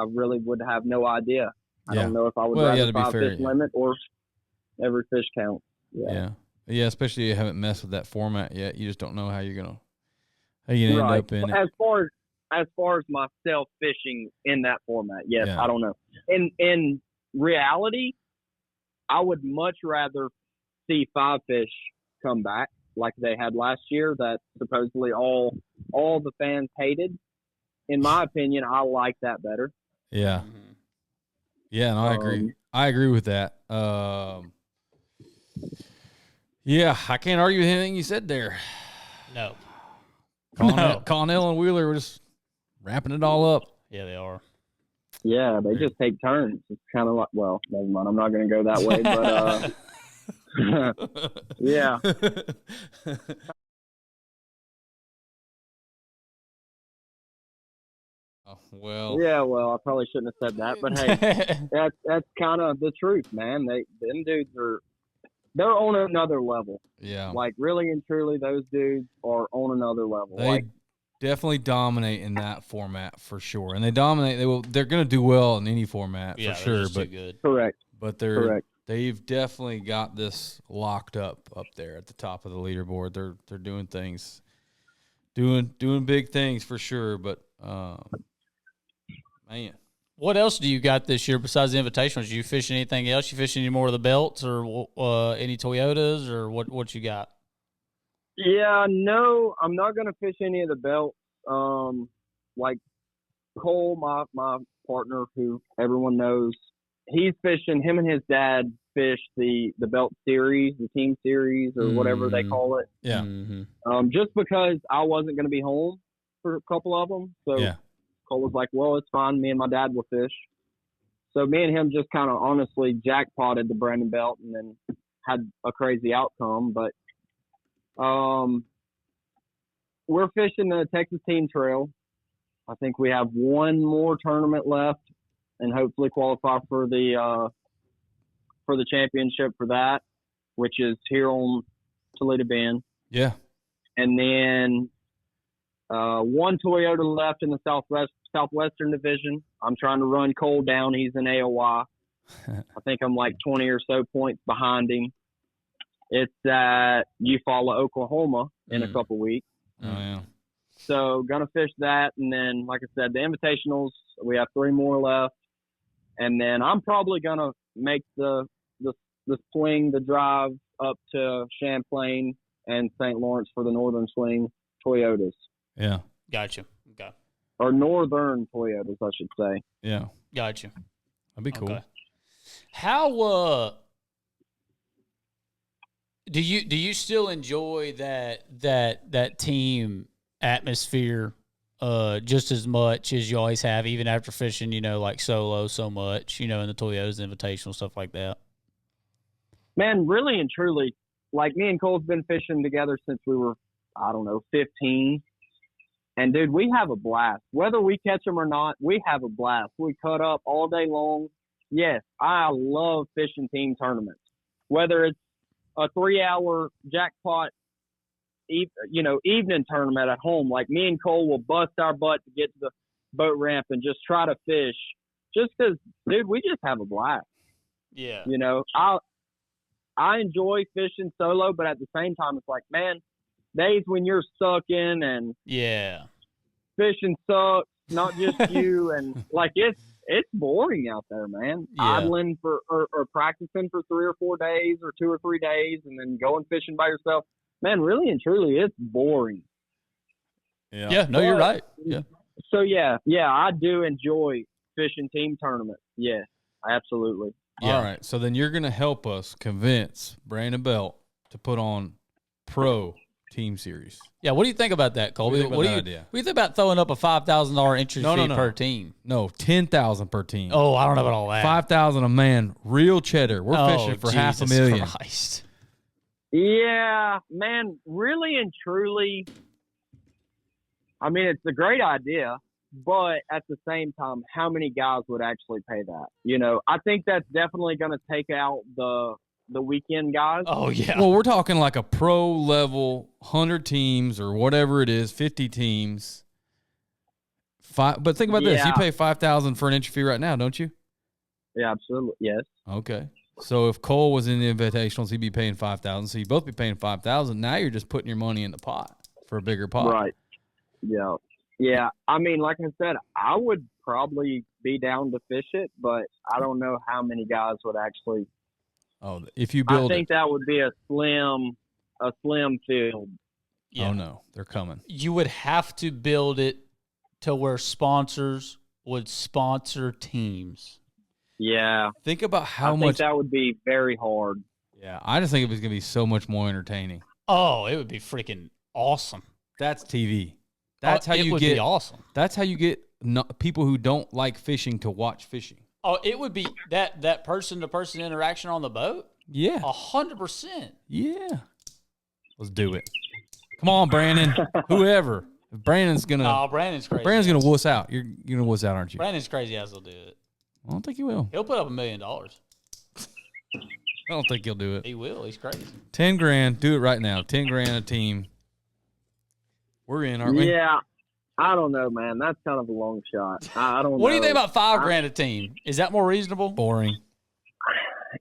Speaker 3: really would have no idea. I don't know if I would rather 5 fish limit or every fish count.
Speaker 2: Yeah, especially you haven't messed with that format yet. You just don't know how you're gonna end up in it.
Speaker 3: As far as myself fishing in that format, yes, I don't know. In reality, I would much rather see 5 fish come back like they had last year that supposedly all the fans hated. In my opinion, I like that better.
Speaker 2: Yeah. Yeah, no, I agree. I agree with that. Yeah, I can't argue with anything you said there.
Speaker 1: No.
Speaker 2: Connell and Wheeler were just wrapping it all up.
Speaker 1: Yeah, they are.
Speaker 3: Yeah, they just take turns. It's kind of like, well, never mind. I'm not going to go that way, but yeah.
Speaker 2: Well,
Speaker 3: I probably shouldn't have said that, but hey, that's kind of the truth, man. Them dudes they're on another level.
Speaker 2: Yeah,
Speaker 3: like really and truly, those dudes are on another level.
Speaker 2: They definitely dominate in that format for sure, and they dominate. They're going to do well in any format for sure. But
Speaker 1: good.
Speaker 3: Correct.
Speaker 2: But they've definitely got this locked up there at the top of the leaderboard. They're doing things, doing big things for sure. But man,
Speaker 1: what else do you got this year besides the invitationals? You fishing anything else? You fishing any more of the belts or any Toyotas or what you got?
Speaker 3: Yeah, no, I'm not going to fish any of the belts. Like Cole, my partner, who everyone knows, he's fishing. Him and his dad fish the belt series, the team series, or whatever they call it.
Speaker 2: Yeah.
Speaker 3: Just because I wasn't going to be home for a couple of them, so. Yeah. Cole was like, well, it's fine. Me and my dad will fish. So me and him just kind of honestly jackpotted the Brandon Belt and then had a crazy outcome. But we're fishing the Texas Team Trail. I think we have one more tournament left, and hopefully qualify for the championship for that, which is here on Toledo Bend.
Speaker 2: Yeah.
Speaker 3: And then one Toyota left in the Southwestern division. I'm trying to run Cole down. He's in AOY. I think I'm like 20 or so points behind him. It's at Eufaula, Oklahoma in a couple weeks.
Speaker 2: Oh, yeah.
Speaker 3: So going to fish that. And then, like I said, the invitationals, we have 3 more left. And then I'm probably going to make the swing, the drive up to Champlain and St. Lawrence for the Northern Swing Toyotas.
Speaker 2: Yeah.
Speaker 1: Gotcha. Okay.
Speaker 3: Or Northern Toyotas, I should say.
Speaker 2: Yeah.
Speaker 1: Gotcha.
Speaker 2: That'd be cool.
Speaker 1: Okay. How do you still enjoy that team atmosphere just as much as you always have, even after fishing, like solo so much, in the Toyotas, Invitational, stuff like that?
Speaker 3: Man, really and truly, like me and Cole's been fishing together since we were, 15. And, dude, we have a blast. Whether we catch them or not, we have a blast. We cut up all day long. Yes, I love fishing team tournaments. Whether it's a 3-hour jackpot, evening tournament at home, like me and Cole will bust our butt to get to the boat ramp and just try to fish just because, dude, we just have a blast.
Speaker 1: Yeah.
Speaker 3: I enjoy fishing solo, but at the same time, it's like, man, days when you're stuck in and fishing sucks, not just you, and like it's boring out there, man.
Speaker 1: Yeah.
Speaker 3: Idling for or practicing for 3 or 4 days or 2 or 3 days and then going fishing by yourself. Man, really and truly, it's boring.
Speaker 2: Yeah.
Speaker 1: Yeah, no, you're right. Yeah.
Speaker 3: So yeah, I do enjoy fishing team tournaments. Yes, absolutely.
Speaker 1: Yeah.
Speaker 2: All right. So then you're going to help us convince Brandon Belt to put on pro team series.
Speaker 1: Yeah, what do you think about that, Colby?
Speaker 2: What do you think about that idea?
Speaker 1: What do you think about throwing up a $5,000 entry fee
Speaker 2: No.
Speaker 1: per team?
Speaker 2: No, 10,000 per team.
Speaker 1: Oh, I don't know about all that.
Speaker 2: 5,000 a man, real cheddar. We're fishing for
Speaker 1: Jesus
Speaker 2: $500,000.
Speaker 1: Christ.
Speaker 3: Yeah, man, really and truly, I mean, it's a great idea, but at the same time, how many guys would actually pay that? I think that's definitely going to take out the weekend guys.
Speaker 1: Oh, yeah.
Speaker 2: Well, we're talking like a pro level, 100 teams or whatever it is, 50 teams. But think about this. You pay $5,000 for an entry fee right now, don't you?
Speaker 3: Yeah, absolutely. Yes.
Speaker 2: Okay. So if Cole was in the invitationals, he'd be paying $5,000. So you both be paying $5,000. Now you're just putting your money in the pot for a bigger pot.
Speaker 3: Right. Yeah. Yeah. I mean, like I said, I would probably be down to fish it, but I don't know how many guys would actually.
Speaker 2: Oh, if you build
Speaker 3: I think that would be a slim field.
Speaker 1: Yeah.
Speaker 2: Oh, no. They're coming.
Speaker 1: You would have to build it to where sponsors would sponsor teams.
Speaker 3: Yeah.
Speaker 2: Think about how
Speaker 3: I
Speaker 2: much.
Speaker 3: think that would be very hard.
Speaker 2: Yeah, I just think it was going to be so much more entertaining.
Speaker 1: Oh, it would be freaking awesome.
Speaker 2: That's TV. That's how you
Speaker 1: would
Speaker 2: get.
Speaker 1: be awesome.
Speaker 2: That's how you get people who don't like fishing to watch fishing.
Speaker 1: Oh, it would be that person-to-person interaction on the boat.
Speaker 2: Yeah.
Speaker 1: 100%.
Speaker 2: Yeah. Let's do it. Come on, Brandon. Whoever. Brandon's gonna.
Speaker 1: Oh, Brandon's crazy.
Speaker 2: Brandon's gonna wuss out. You're gonna wuss out, aren't you?
Speaker 1: Brandon's crazy as he'll do it.
Speaker 2: I don't think he will.
Speaker 1: He'll put up $1 million.
Speaker 2: I don't think he'll do it.
Speaker 1: He will. He's crazy.
Speaker 2: $10,000. Do it right now. $10,000 a team. We're in, aren't we?
Speaker 3: Yeah. I don't know, man. That's kind of a long shot. I don't know.
Speaker 1: What do you think about $5,000 a team? Is that more reasonable?
Speaker 2: Boring.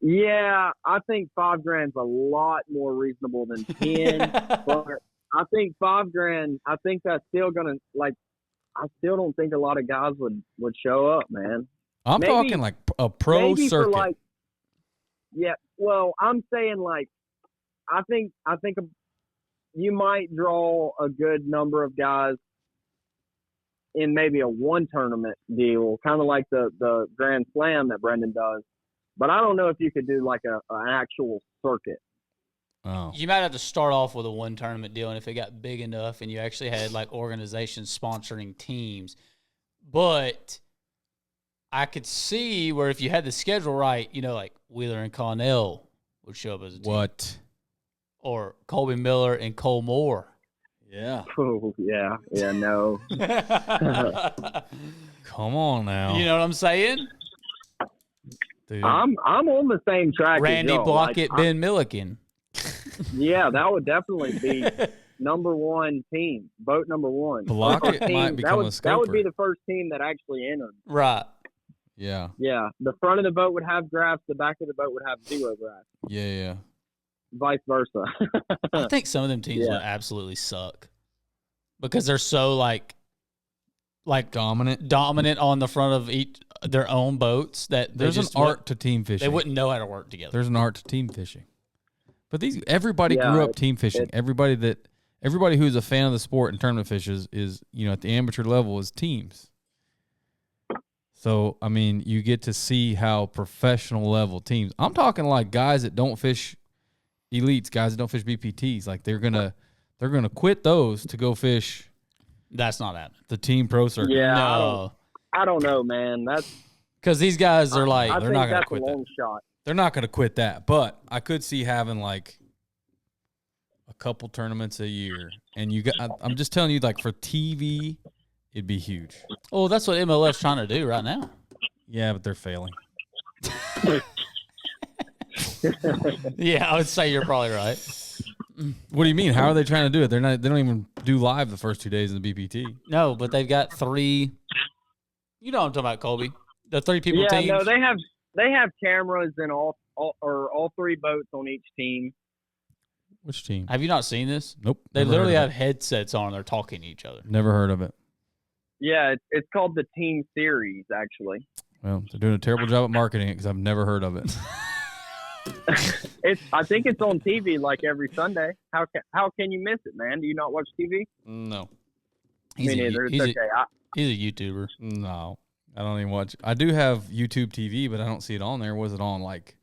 Speaker 3: Yeah, I think $5,000's a lot more reasonable than 10. But I think $5,000. I think that's still gonna I still don't think a lot of guys would show up, man.
Speaker 2: I'm talking like a pro
Speaker 3: maybe
Speaker 2: circuit.
Speaker 3: For yeah. Well, I'm saying I think you might draw a good number of guys in maybe a one tournament deal, kind of like the Grand Slam that Brendan does. But I don't know if you could do like an actual circuit.
Speaker 2: Oh.
Speaker 1: You might have to start off with a one tournament deal, and if it got big enough and you actually had like organizations sponsoring teams. But I could see where if you had the schedule right, like Wheeler and Connell would show up as a team.
Speaker 2: What?
Speaker 1: Or Colby Miller and Cole Moore
Speaker 2: Yeah.
Speaker 3: Oh, yeah, no.
Speaker 2: Come on now.
Speaker 1: You know what I'm saying?
Speaker 2: Dude.
Speaker 3: I'm on the same track
Speaker 1: Randy
Speaker 3: as y'all.
Speaker 1: Blockett, Ben Milliken.
Speaker 3: Yeah, that would definitely be number one team, boat number one.
Speaker 2: Blockett
Speaker 3: Team,
Speaker 2: might become a scoper.
Speaker 3: That would be the first team that actually entered.
Speaker 1: Right.
Speaker 2: Yeah.
Speaker 3: Yeah, the front of the boat would have graphs, the back of the boat would have 0 graphs.
Speaker 2: Yeah.
Speaker 3: Vice versa.
Speaker 1: I think some of them teams would absolutely suck because they're so like
Speaker 2: dominant
Speaker 1: on the front of their own boats that
Speaker 2: there's an art to team fishing.
Speaker 1: They wouldn't know how to work together.
Speaker 2: There's an art to team fishing. But everybody grew up team fishing. Everybody who's a fan of the sport and tournament fishes is, at the amateur level is teams. So, I mean, you get to see how professional level teams. I'm talking like guys that don't fish elites, guys that don't fish BPTs. Like they're gonna quit those to go fish.
Speaker 1: That's not happening.
Speaker 2: The team pro circuit.
Speaker 3: Yeah,
Speaker 1: no.
Speaker 3: I don't know, man. That's
Speaker 1: because these guys are like
Speaker 3: I
Speaker 2: they're
Speaker 3: think
Speaker 2: not gonna
Speaker 3: that's
Speaker 2: quit
Speaker 3: a long
Speaker 2: that.
Speaker 3: shot.
Speaker 2: They're not gonna quit that. But I could see having like a couple tournaments a year, and I'm just telling you, like for TV, it'd be huge.
Speaker 1: Oh, that's what MLF's trying to do right now.
Speaker 2: Yeah, but they're failing.
Speaker 1: Yeah, I would say you're probably right.
Speaker 2: What do you mean? How are they trying to do it? They don't even do live the first 2 days in the BPT.
Speaker 1: No, but they've got 3. You know what I'm talking about, Colby. The 3 people teams.
Speaker 3: Yeah, no, they have cameras in all 3 boats on each team.
Speaker 2: Which team?
Speaker 1: Have you not seen this?
Speaker 2: Nope.
Speaker 1: They literally have headsets on. They're talking to each other.
Speaker 2: Never heard of it.
Speaker 3: Yeah, it's called the Team Series, actually.
Speaker 2: Well, they're doing a terrible job at marketing it because I've never heard of it.
Speaker 3: I think it's on TV like every Sunday. How can you miss it, man? Do you not watch TV?
Speaker 2: No.
Speaker 3: Me neither. It's okay.
Speaker 1: He's a YouTuber.
Speaker 2: No. I don't even watch. I do have YouTube TV, but I don't see it on there. Was it on like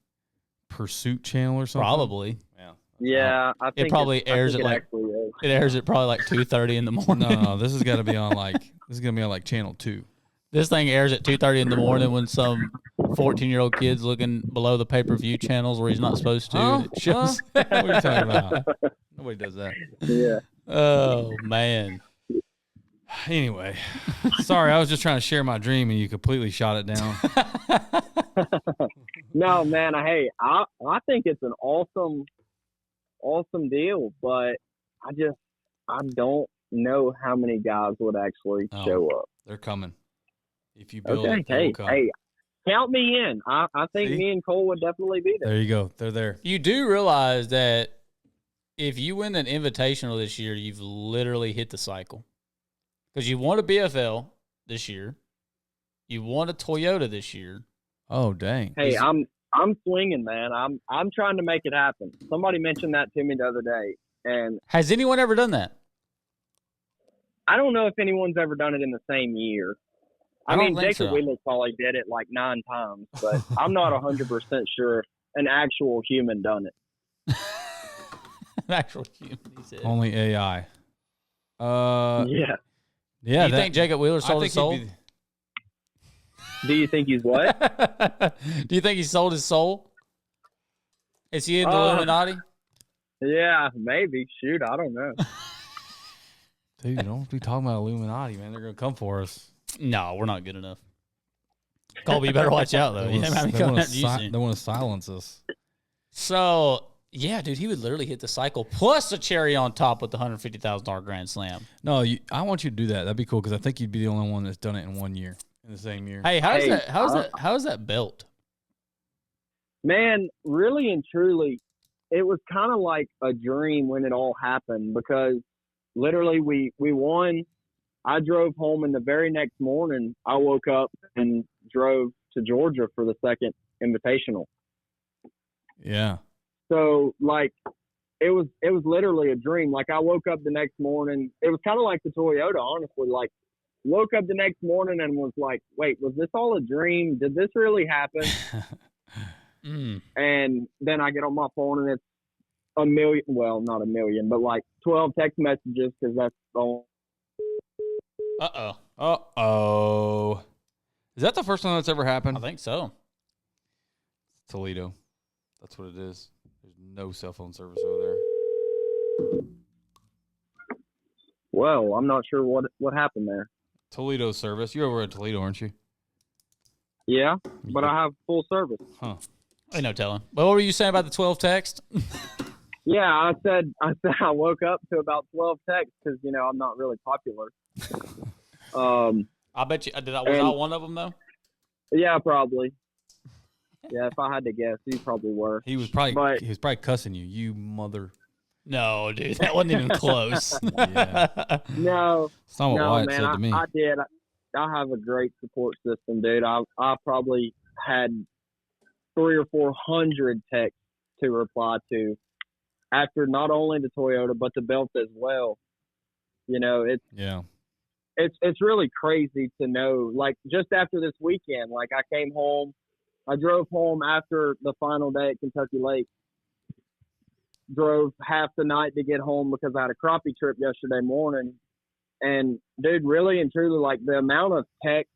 Speaker 2: Pursuit Channel or something?
Speaker 1: Probably.
Speaker 2: Yeah.
Speaker 3: Yeah, I think
Speaker 1: it probably airs at like it airs at probably like 2:30 in the morning.
Speaker 2: No, this has got to be on like Channel 2.
Speaker 1: This thing airs at 2:30 in the morning when some 14-year-old kid's looking below the pay-per-view channels where he's not supposed to.
Speaker 2: Huh?
Speaker 1: It shows.
Speaker 2: What are you talking about? Nobody does that.
Speaker 3: Yeah.
Speaker 1: Oh man.
Speaker 2: Anyway, sorry, I was just trying to share my dream and you completely shot it down.
Speaker 3: No, man. Hey, I think it's an awesome deal, but I don't know how many guys would actually show up.
Speaker 2: They're coming. If you build
Speaker 3: okay,
Speaker 2: it,
Speaker 3: hey, count me in. I think me and Cole would definitely be there.
Speaker 2: There you go. They're there.
Speaker 1: You do realize that if you win an invitational this year, you've literally hit the cycle. Because you won a BFL this year. You won a Toyota this year.
Speaker 2: Oh, dang.
Speaker 3: Hey, I'm swinging, man. I'm trying to make it happen. Somebody mentioned that to me the other day. And
Speaker 1: has anyone ever done that?
Speaker 3: I don't know if anyone's ever done it in the same year. I mean, Jacob Wheeler probably did it like 9 times, but I'm not 100% sure an actual human done it.
Speaker 1: An actual human, he said.
Speaker 2: Only AI.
Speaker 3: Yeah.
Speaker 2: Yeah.
Speaker 1: Do you think Jacob Wheeler sold his soul?
Speaker 3: Do you think he's what?
Speaker 1: Do you think he sold his soul? Is he in the Illuminati?
Speaker 3: Yeah, maybe. Shoot, I don't know.
Speaker 2: Dude, don't be talking about Illuminati, man. They're going to come for us.
Speaker 1: No, we're not good enough. Colby, you better watch out, though. They
Speaker 2: want to silence us.
Speaker 1: So, yeah, dude, he would literally hit the cycle, plus a cherry on top with the $150,000 Grand Slam.
Speaker 2: No, I want you to do that. That'd be cool, because I think you'd be the only one that's done it in 1 year, in the same year.
Speaker 1: Hey, how's that built?
Speaker 3: Man, really and truly, it was kind of like a dream when it all happened, because literally we won. I drove home, and the very next morning I woke up and drove to Georgia for the second invitational.
Speaker 2: Yeah.
Speaker 3: So like it was literally a dream. Like I woke up the next morning. It was kind of like the Toyota, honestly. Like woke up the next morning and was like, wait, was this all a dream? Did this really happen? And then I get on my phone and it's a million, well, not a million, but like 12 text messages, because that's all.
Speaker 2: Uh-oh. Is that the first time that's ever happened?
Speaker 1: I think so.
Speaker 2: Toledo. That's what it is. There's no cell phone service over there.
Speaker 3: Well, I'm not sure what happened there.
Speaker 2: Toledo service. You're over at Toledo, aren't you?
Speaker 3: Yeah, but I have full service.
Speaker 2: Huh.
Speaker 1: Ain't no telling. But what were you saying about the 12 text?
Speaker 3: Yeah, I said I woke up to about 12 texts because I'm not really popular.
Speaker 1: I bet you. Was I one of them though?
Speaker 3: Yeah, probably. Yeah, if I had to guess, you probably were.
Speaker 2: He was probably cussing you. You mother.
Speaker 1: No, dude, that wasn't even close.
Speaker 2: Yeah.
Speaker 3: No,
Speaker 2: It's not what Wyatt
Speaker 3: man,
Speaker 2: said to me.
Speaker 3: I did. I have a great support system, dude. I probably had 300 or 400 texts to reply to after not only the Toyota but the belt as well. It's really crazy to know. Like just after this weekend, like I came home, I drove home after the final day at Kentucky Lake. Drove half the night to get home because I had a crappie trip yesterday morning. And dude, really and truly, like the amount of text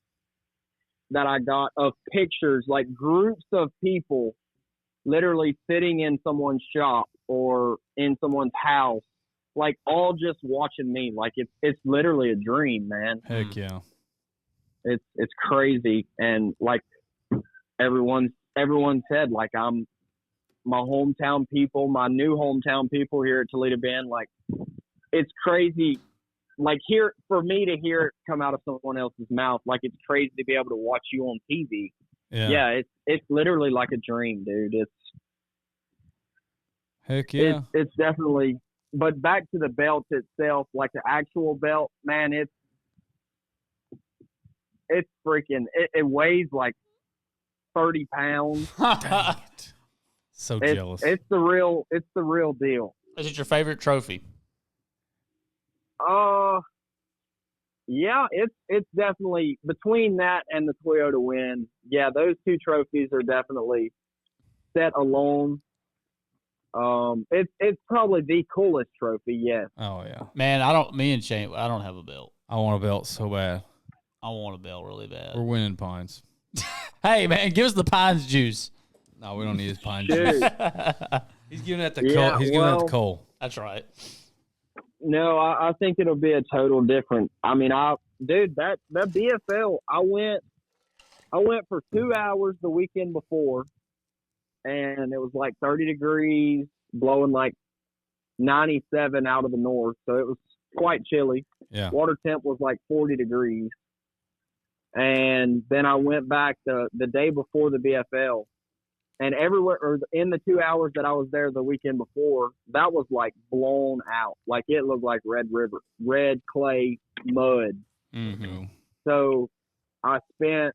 Speaker 3: that I got of pictures, like groups of people literally sitting in someone's shop or in someone's house, like all just watching me. Like it's literally a dream, man.
Speaker 2: Heck yeah.
Speaker 3: It's crazy. And like everyone said, like I'm my hometown people, my new hometown people here at Toledo Bend, like it's crazy. Like for me to hear it come out of someone else's mouth, like it's crazy to be able to watch you on TV. Yeah, it's literally like a dream, dude.
Speaker 2: Heck yeah.
Speaker 3: It's definitely. But back to the belt itself, like the actual belt, man, it's freaking. It weighs like 30 pounds.
Speaker 2: Dang it. So jealous.
Speaker 3: It's the real deal.
Speaker 1: Is it your favorite trophy?
Speaker 3: Yeah, it's definitely between that and the Toyota win. Yeah, those two trophies are definitely set alone. It's probably the coolest trophy. Yes.
Speaker 2: Oh yeah.
Speaker 1: Man, me and Shane, I don't have a belt.
Speaker 2: I want a belt so bad.
Speaker 1: I want a belt really bad.
Speaker 2: We're winning, Pines.
Speaker 1: Hey man, give us the Pines juice.
Speaker 2: No, we don't need his pine juice. He's giving that to Cole.
Speaker 3: Yeah,
Speaker 2: He's giving that to Cole.
Speaker 1: That's right.
Speaker 3: No, I think it'll be a total different. I mean, that BFL, I went for 2 hours the weekend before, and it was like 30 degrees, blowing like 97 out of the north, so it was quite chilly.
Speaker 2: Yeah.
Speaker 3: Water temp was like 40 degrees. And then I went back the day before the BFL. And everywhere, or in the 2 hours that I was there the weekend before, that was like blown out. Like it looked like red clay mud.
Speaker 2: Mm-hmm.
Speaker 3: So I spent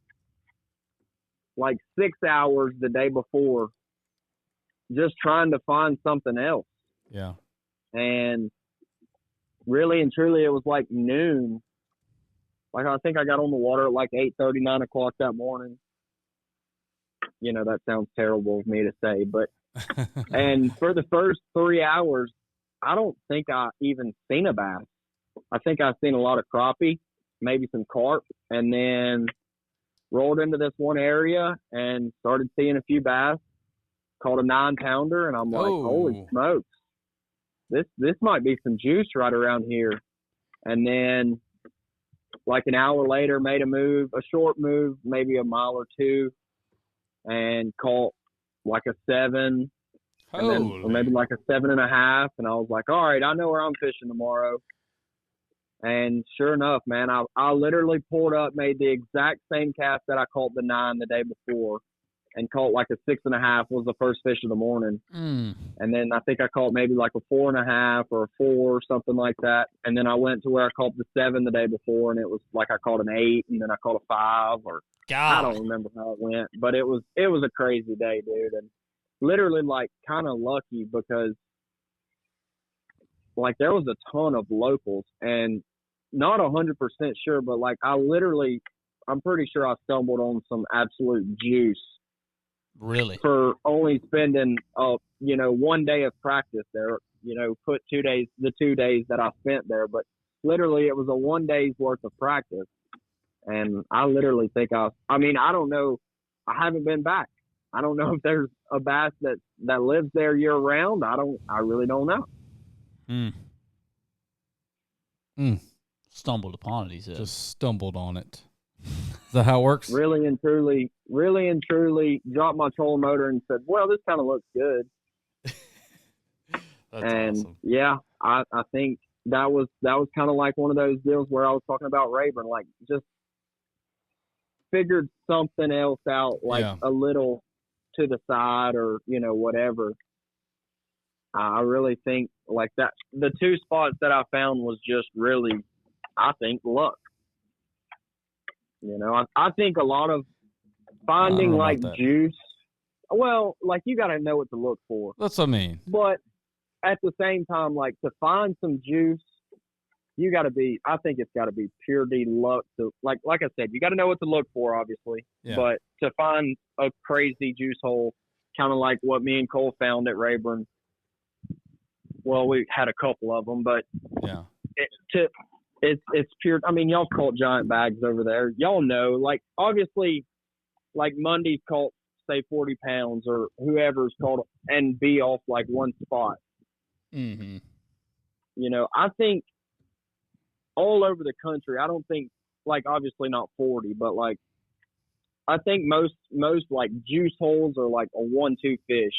Speaker 3: like 6 hours the day before just trying to find something else.
Speaker 2: Yeah. And
Speaker 3: really and truly, it was like noon. Like I think I got on the water at like 8:30, 9 o'clock that morning. That sounds terrible of me to say, but and for the first 3 hours, I don't think I even seen a bass. I think I've seen a lot of crappie, maybe some carp, and then rolled into this one area and started seeing a few bass, caught a 9-pounder, and I'm like, holy smokes, this might be some juice right around here. And then like an hour later, made a short move, maybe a mile or two, and caught like a 7, and then, or maybe like a 7.5. And I was like, all right, I know where I'm fishing tomorrow. And sure enough, man, I literally pulled up, made the exact same cast that I caught the 9 the day before, and caught like a 6.5 was the first fish of the morning. And then I think I caught maybe like a 4.5 or a 4 or something like that. And then I went to where I caught the 7 the day before, and it was like I caught an 8, and then I caught a 5, or I don't remember how it went, but it was a crazy day, dude. And literally like kind of lucky because like there was a ton of locals, and not 100% sure, but like I'm pretty sure I stumbled on some absolute juice.
Speaker 1: Really?
Speaker 3: For only spending, 1 day of practice there, put 2 days, the 2 days that I spent there, but literally it was a 1 day's worth of practice. And I literally think I don't know. I haven't been back. I don't know if there's a bass that lives there year round. I really don't know.
Speaker 1: Stumbled upon it, he said.
Speaker 2: Just stumbled on it. Is that how it works?
Speaker 3: Really and truly dropped my trolling motor and said, well, this kind of looks good.
Speaker 2: That's
Speaker 3: and
Speaker 2: awesome.
Speaker 3: yeah, I think that was kind of like one of those deals where I was talking about Rayburn, like just figured something else out, like a little to the side or, whatever. I really think like that. The two spots that I found was just really, I think, luck. I think a lot of finding like juice. Well, like you got to know what to look for.
Speaker 2: That's what I mean.
Speaker 3: But at the same time, like to find some juice, I think it's got to be pure D luck. To like I said, you got to know what to look for, obviously. Yeah. But to find a crazy juice hole, kind of like what me and Cole found at Rayburn. Well, we had a couple of them, but
Speaker 2: yeah,
Speaker 3: it's pure. I mean, y'all caught giant bags over there. Y'all know, like obviously, like Monday's caught say 40 pounds or whoever's caught and be off like one spot.
Speaker 1: Mm-hmm.
Speaker 3: I think all over the country, I don't think like obviously not 40, but like I think most like juice holes are like a 1-2 fish,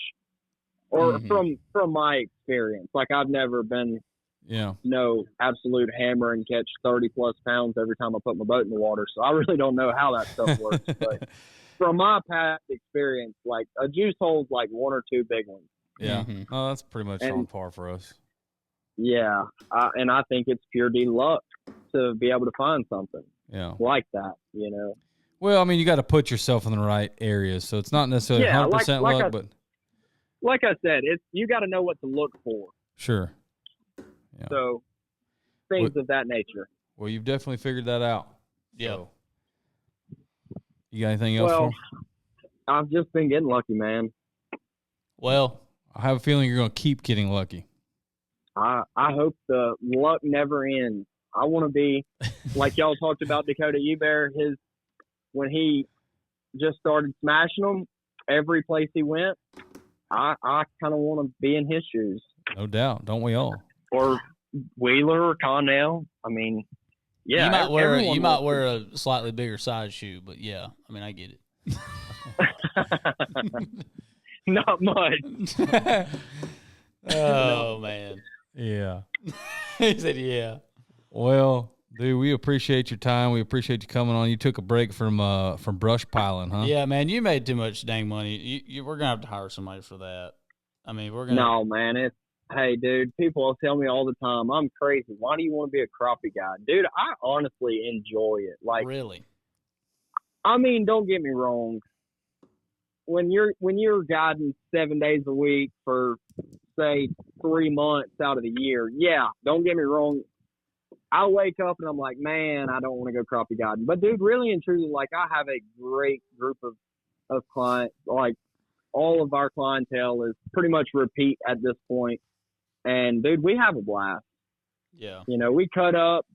Speaker 3: or from my experience. Like I've never been no absolute hammer and catch 30 plus pounds every time I put my boat in the water, so I really don't know how that stuff works. But from my past experience, like a juice hole's like 1 or 2 big ones.
Speaker 2: Yeah. Oh, that's pretty much on par for us.
Speaker 3: Yeah, and I think it's pure D luck to be able to find something like that,
Speaker 2: Well, I mean, you got to put yourself in the right areas, so it's not necessarily 100% luck, but
Speaker 3: like I said, you got to know what to look for.
Speaker 2: Sure. Yeah.
Speaker 3: So things of that nature.
Speaker 2: Well, you've definitely figured that out.
Speaker 1: Yeah.
Speaker 2: So. You got anything else?
Speaker 3: Well, I've just been getting lucky, man.
Speaker 1: Well,
Speaker 2: I have a feeling you're going to keep getting lucky.
Speaker 3: I hope the luck never ends. I want to be like y'all talked about Dakota Ebear, when he just started smashing them every place he went. I kind of want to be in his shoes.
Speaker 2: No doubt, don't we all? Or
Speaker 3: Wheeler or Connell. I mean, yeah.
Speaker 1: You might wear a slightly bigger size shoe, but yeah, I mean, I get it.
Speaker 3: Not much.
Speaker 1: Oh man.
Speaker 2: Yeah.
Speaker 1: He said, "Yeah."
Speaker 2: Well, dude, we appreciate your time. We appreciate you coming on. You took a break from brush piling, huh?
Speaker 1: Yeah, man. You made too much dang money. We're gonna have to hire somebody for that. I mean, we're gonna.
Speaker 3: No, man. Hey, dude. People will tell me all the time, I'm crazy. Why do you want to be a crappie guy, dude? I honestly enjoy it. Like,
Speaker 1: really.
Speaker 3: I mean, don't get me wrong. When you're guiding 7 days a week for say 3 months out of the year, yeah, don't get me wrong. I wake up and I'm like, man, I don't want to go crappie guiding. But dude, really and truly, like I have a great group of clients. Like all of our clientele is pretty much repeat at this point. And dude, we have a blast.
Speaker 1: Yeah.
Speaker 3: We cut up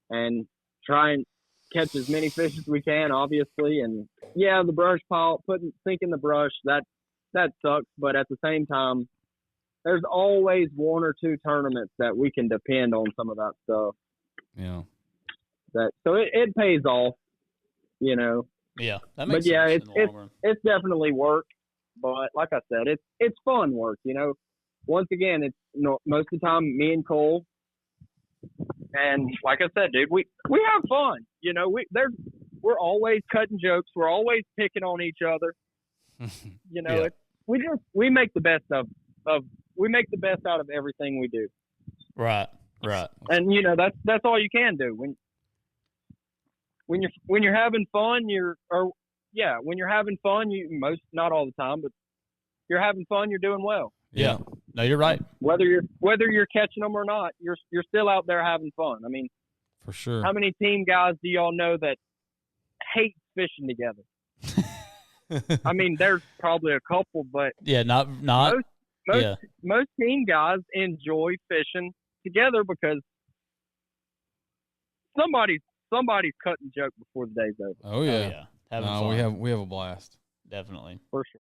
Speaker 3: and try and catch as many fish as we can, obviously. And yeah, the brush pile, sink in the brush, that sucks. But at the same time, there's always 1 or 2 tournaments that we can depend on some of that stuff.
Speaker 2: Yeah.
Speaker 3: So it pays off,
Speaker 1: Yeah, that makes sense.
Speaker 3: It's definitely work, but like I said, it's fun work. Once again, it's most of the time me and Cole, and like I said, dude, we have fun. We're always cutting jokes. We're always picking on each other.
Speaker 1: Yeah.
Speaker 3: We make the best we make the best out of everything we do.
Speaker 1: Right.
Speaker 3: And that's all you can do when you're having fun. When you're having fun, not all the time, but you're having fun. You're doing well.
Speaker 1: Yeah. No, you're right.
Speaker 3: Whether you're catching them or not, you're still out there having fun. I mean,
Speaker 2: for sure.
Speaker 3: How many team guys do y'all know that hate fishing together? I mean, there's probably a couple, but
Speaker 1: yeah, not
Speaker 3: most team guys enjoy fishing together because somebody's cutting joke before the day's over.
Speaker 2: Oh yeah.
Speaker 1: Having fun.
Speaker 2: We have a blast.
Speaker 1: Definitely.
Speaker 3: For sure.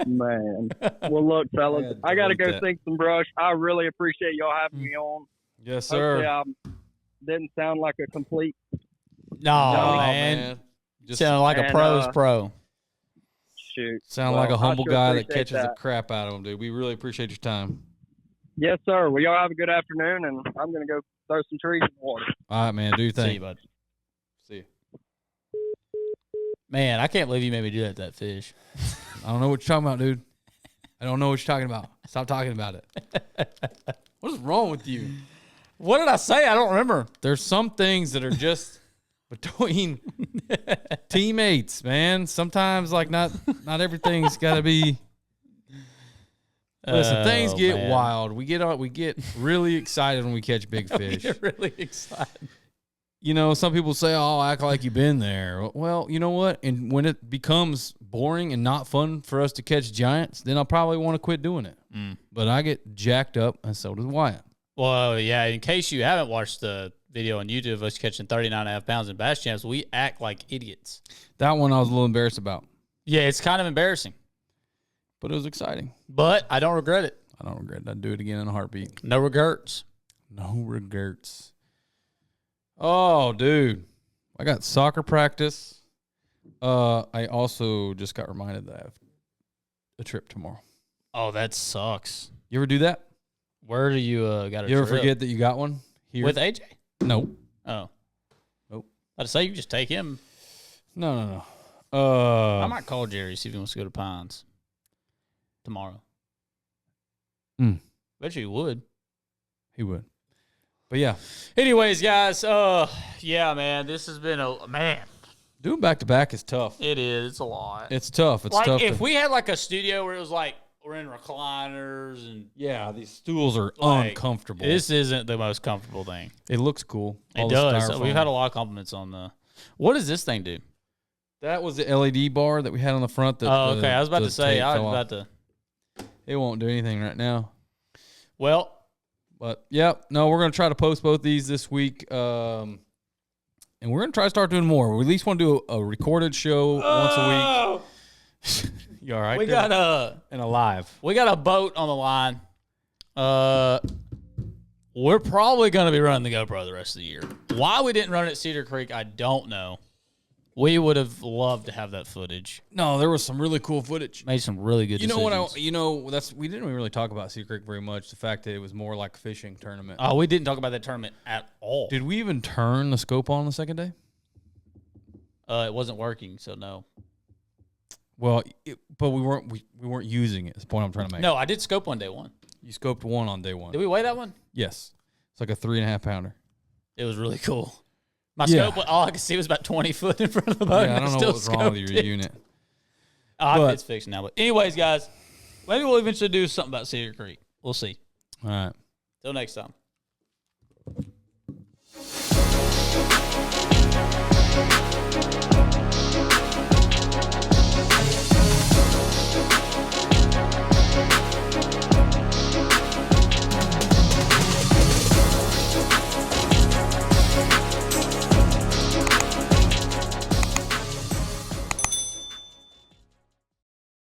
Speaker 3: Man. Well, look, fellas, I got to go
Speaker 2: that.
Speaker 3: sink some brush. I really appreciate y'all having me on.
Speaker 2: Yes,
Speaker 3: Hopefully,
Speaker 2: sir.
Speaker 3: I didn't sound like a complete.
Speaker 1: No,
Speaker 2: No,
Speaker 1: man.
Speaker 2: Just
Speaker 1: Sounded like a
Speaker 3: And,
Speaker 1: pro's pro.
Speaker 3: Shoot.
Speaker 2: sound
Speaker 3: Well,
Speaker 2: like a humble
Speaker 3: I sure
Speaker 2: guy that
Speaker 3: appreciate
Speaker 2: catches the
Speaker 3: that.
Speaker 2: crap out of him, dude. We really appreciate your time.
Speaker 3: Yes, sir. Well, y'all have a good afternoon, and I'm going to go throw some trees in the water.
Speaker 2: All right, man. Do your
Speaker 1: See
Speaker 2: thing.
Speaker 1: you, bud.
Speaker 2: See you.
Speaker 1: Man, I can't believe you made me do that fish.
Speaker 2: I don't know what you're talking about, dude. I don't know what you're talking about. Stop talking about it. What is wrong with you?
Speaker 1: What did I say? I don't remember.
Speaker 2: There's some things that are just between teammates, man. Sometimes, like, not everything's got to be. Listen, things get
Speaker 1: man.
Speaker 2: wild. We get really excited when we catch big
Speaker 1: I
Speaker 2: fish.
Speaker 1: get really excited.
Speaker 2: You know, some people say, "Oh, act like you've been there." Well, you know what? And when it becomes boring and not fun for us to catch giants, then I'll probably want to quit doing it. But I get jacked up, and so does Wyatt.
Speaker 1: Well, yeah, in case you haven't watched the video on YouTube of us catching 39.5 pounds in bass champs, we act like idiots.
Speaker 2: That one I was a little embarrassed about,
Speaker 1: Yeah, it's kind of embarrassing,
Speaker 2: but it was exciting.
Speaker 1: but I don't regret it.
Speaker 2: I don't regret it. I'd do it again in a heartbeat.
Speaker 1: No regrets.
Speaker 2: No regrets. Oh, dude. I got soccer practice. I also just got reminded that I have a trip tomorrow.
Speaker 1: Oh, that sucks.
Speaker 2: You ever do that?
Speaker 1: Where do you got a
Speaker 2: You ever
Speaker 1: trip?
Speaker 2: forget that you got one? Here?
Speaker 1: With AJ?
Speaker 2: No.
Speaker 1: Oh.
Speaker 2: Nope.
Speaker 1: I'd say you just take him.
Speaker 2: No.
Speaker 1: I might call Jerry, see if he wants to go to Pines tomorrow. Bet you he would.
Speaker 2: He would. But yeah,
Speaker 1: Anyways, guys, yeah, man, this has been man.
Speaker 2: doing back to back is tough.
Speaker 1: It is. It's a lot.
Speaker 2: It's tough. It's
Speaker 1: like
Speaker 2: tough.
Speaker 1: if we had like a studio where it was like we're in recliners and
Speaker 2: yeah, these stools are
Speaker 1: like,
Speaker 2: uncomfortable.
Speaker 1: This isn't the most comfortable thing.
Speaker 2: It looks cool.
Speaker 1: It does. We've had a lot of compliments on the. What does this thing do?
Speaker 2: That was the LED bar that we had on the front. That
Speaker 1: Oh, okay. I was about to say. I was about to.
Speaker 2: It won't do anything right now.
Speaker 1: Well,
Speaker 2: But, yeah, no, we're going to try to post both these this week. And we're going to try to start doing more. We at least want to do a recorded show once a week. You all right?
Speaker 1: we
Speaker 2: there?
Speaker 1: got
Speaker 2: And a live.
Speaker 1: we got a boat on the line. We're probably going to be running the GoPro the rest of the year. Why we didn't run it at Cedar Creek, I don't know. We would have loved to have that footage.
Speaker 2: No, there was some really cool footage.
Speaker 1: Made some really good decisions.
Speaker 2: We didn't really talk about Cedar Creek very much. The fact that it was more like a fishing tournament.
Speaker 1: Oh, we didn't talk about that tournament at all.
Speaker 2: Did we even turn the scope on the second day?
Speaker 1: It wasn't working, so no.
Speaker 2: Well, but we weren't using it. That's the point I'm trying to make.
Speaker 1: No, I did scope on day one.
Speaker 2: You scoped one on day one.
Speaker 1: Did we weigh that one?
Speaker 2: Yes. It's like a 3.5 pounder.
Speaker 1: It was really cool. My
Speaker 2: Yeah.
Speaker 1: scope, all I could see was about 20 foot in front of the boat.
Speaker 2: Yeah, I
Speaker 1: and
Speaker 2: don't know
Speaker 1: still
Speaker 2: what was wrong with your
Speaker 1: scoped it.
Speaker 2: unit.
Speaker 1: Oh, it's fixed now. But anyways, guys, maybe we'll eventually do something about Cedar Creek. We'll see.
Speaker 2: All right.
Speaker 1: Till next time.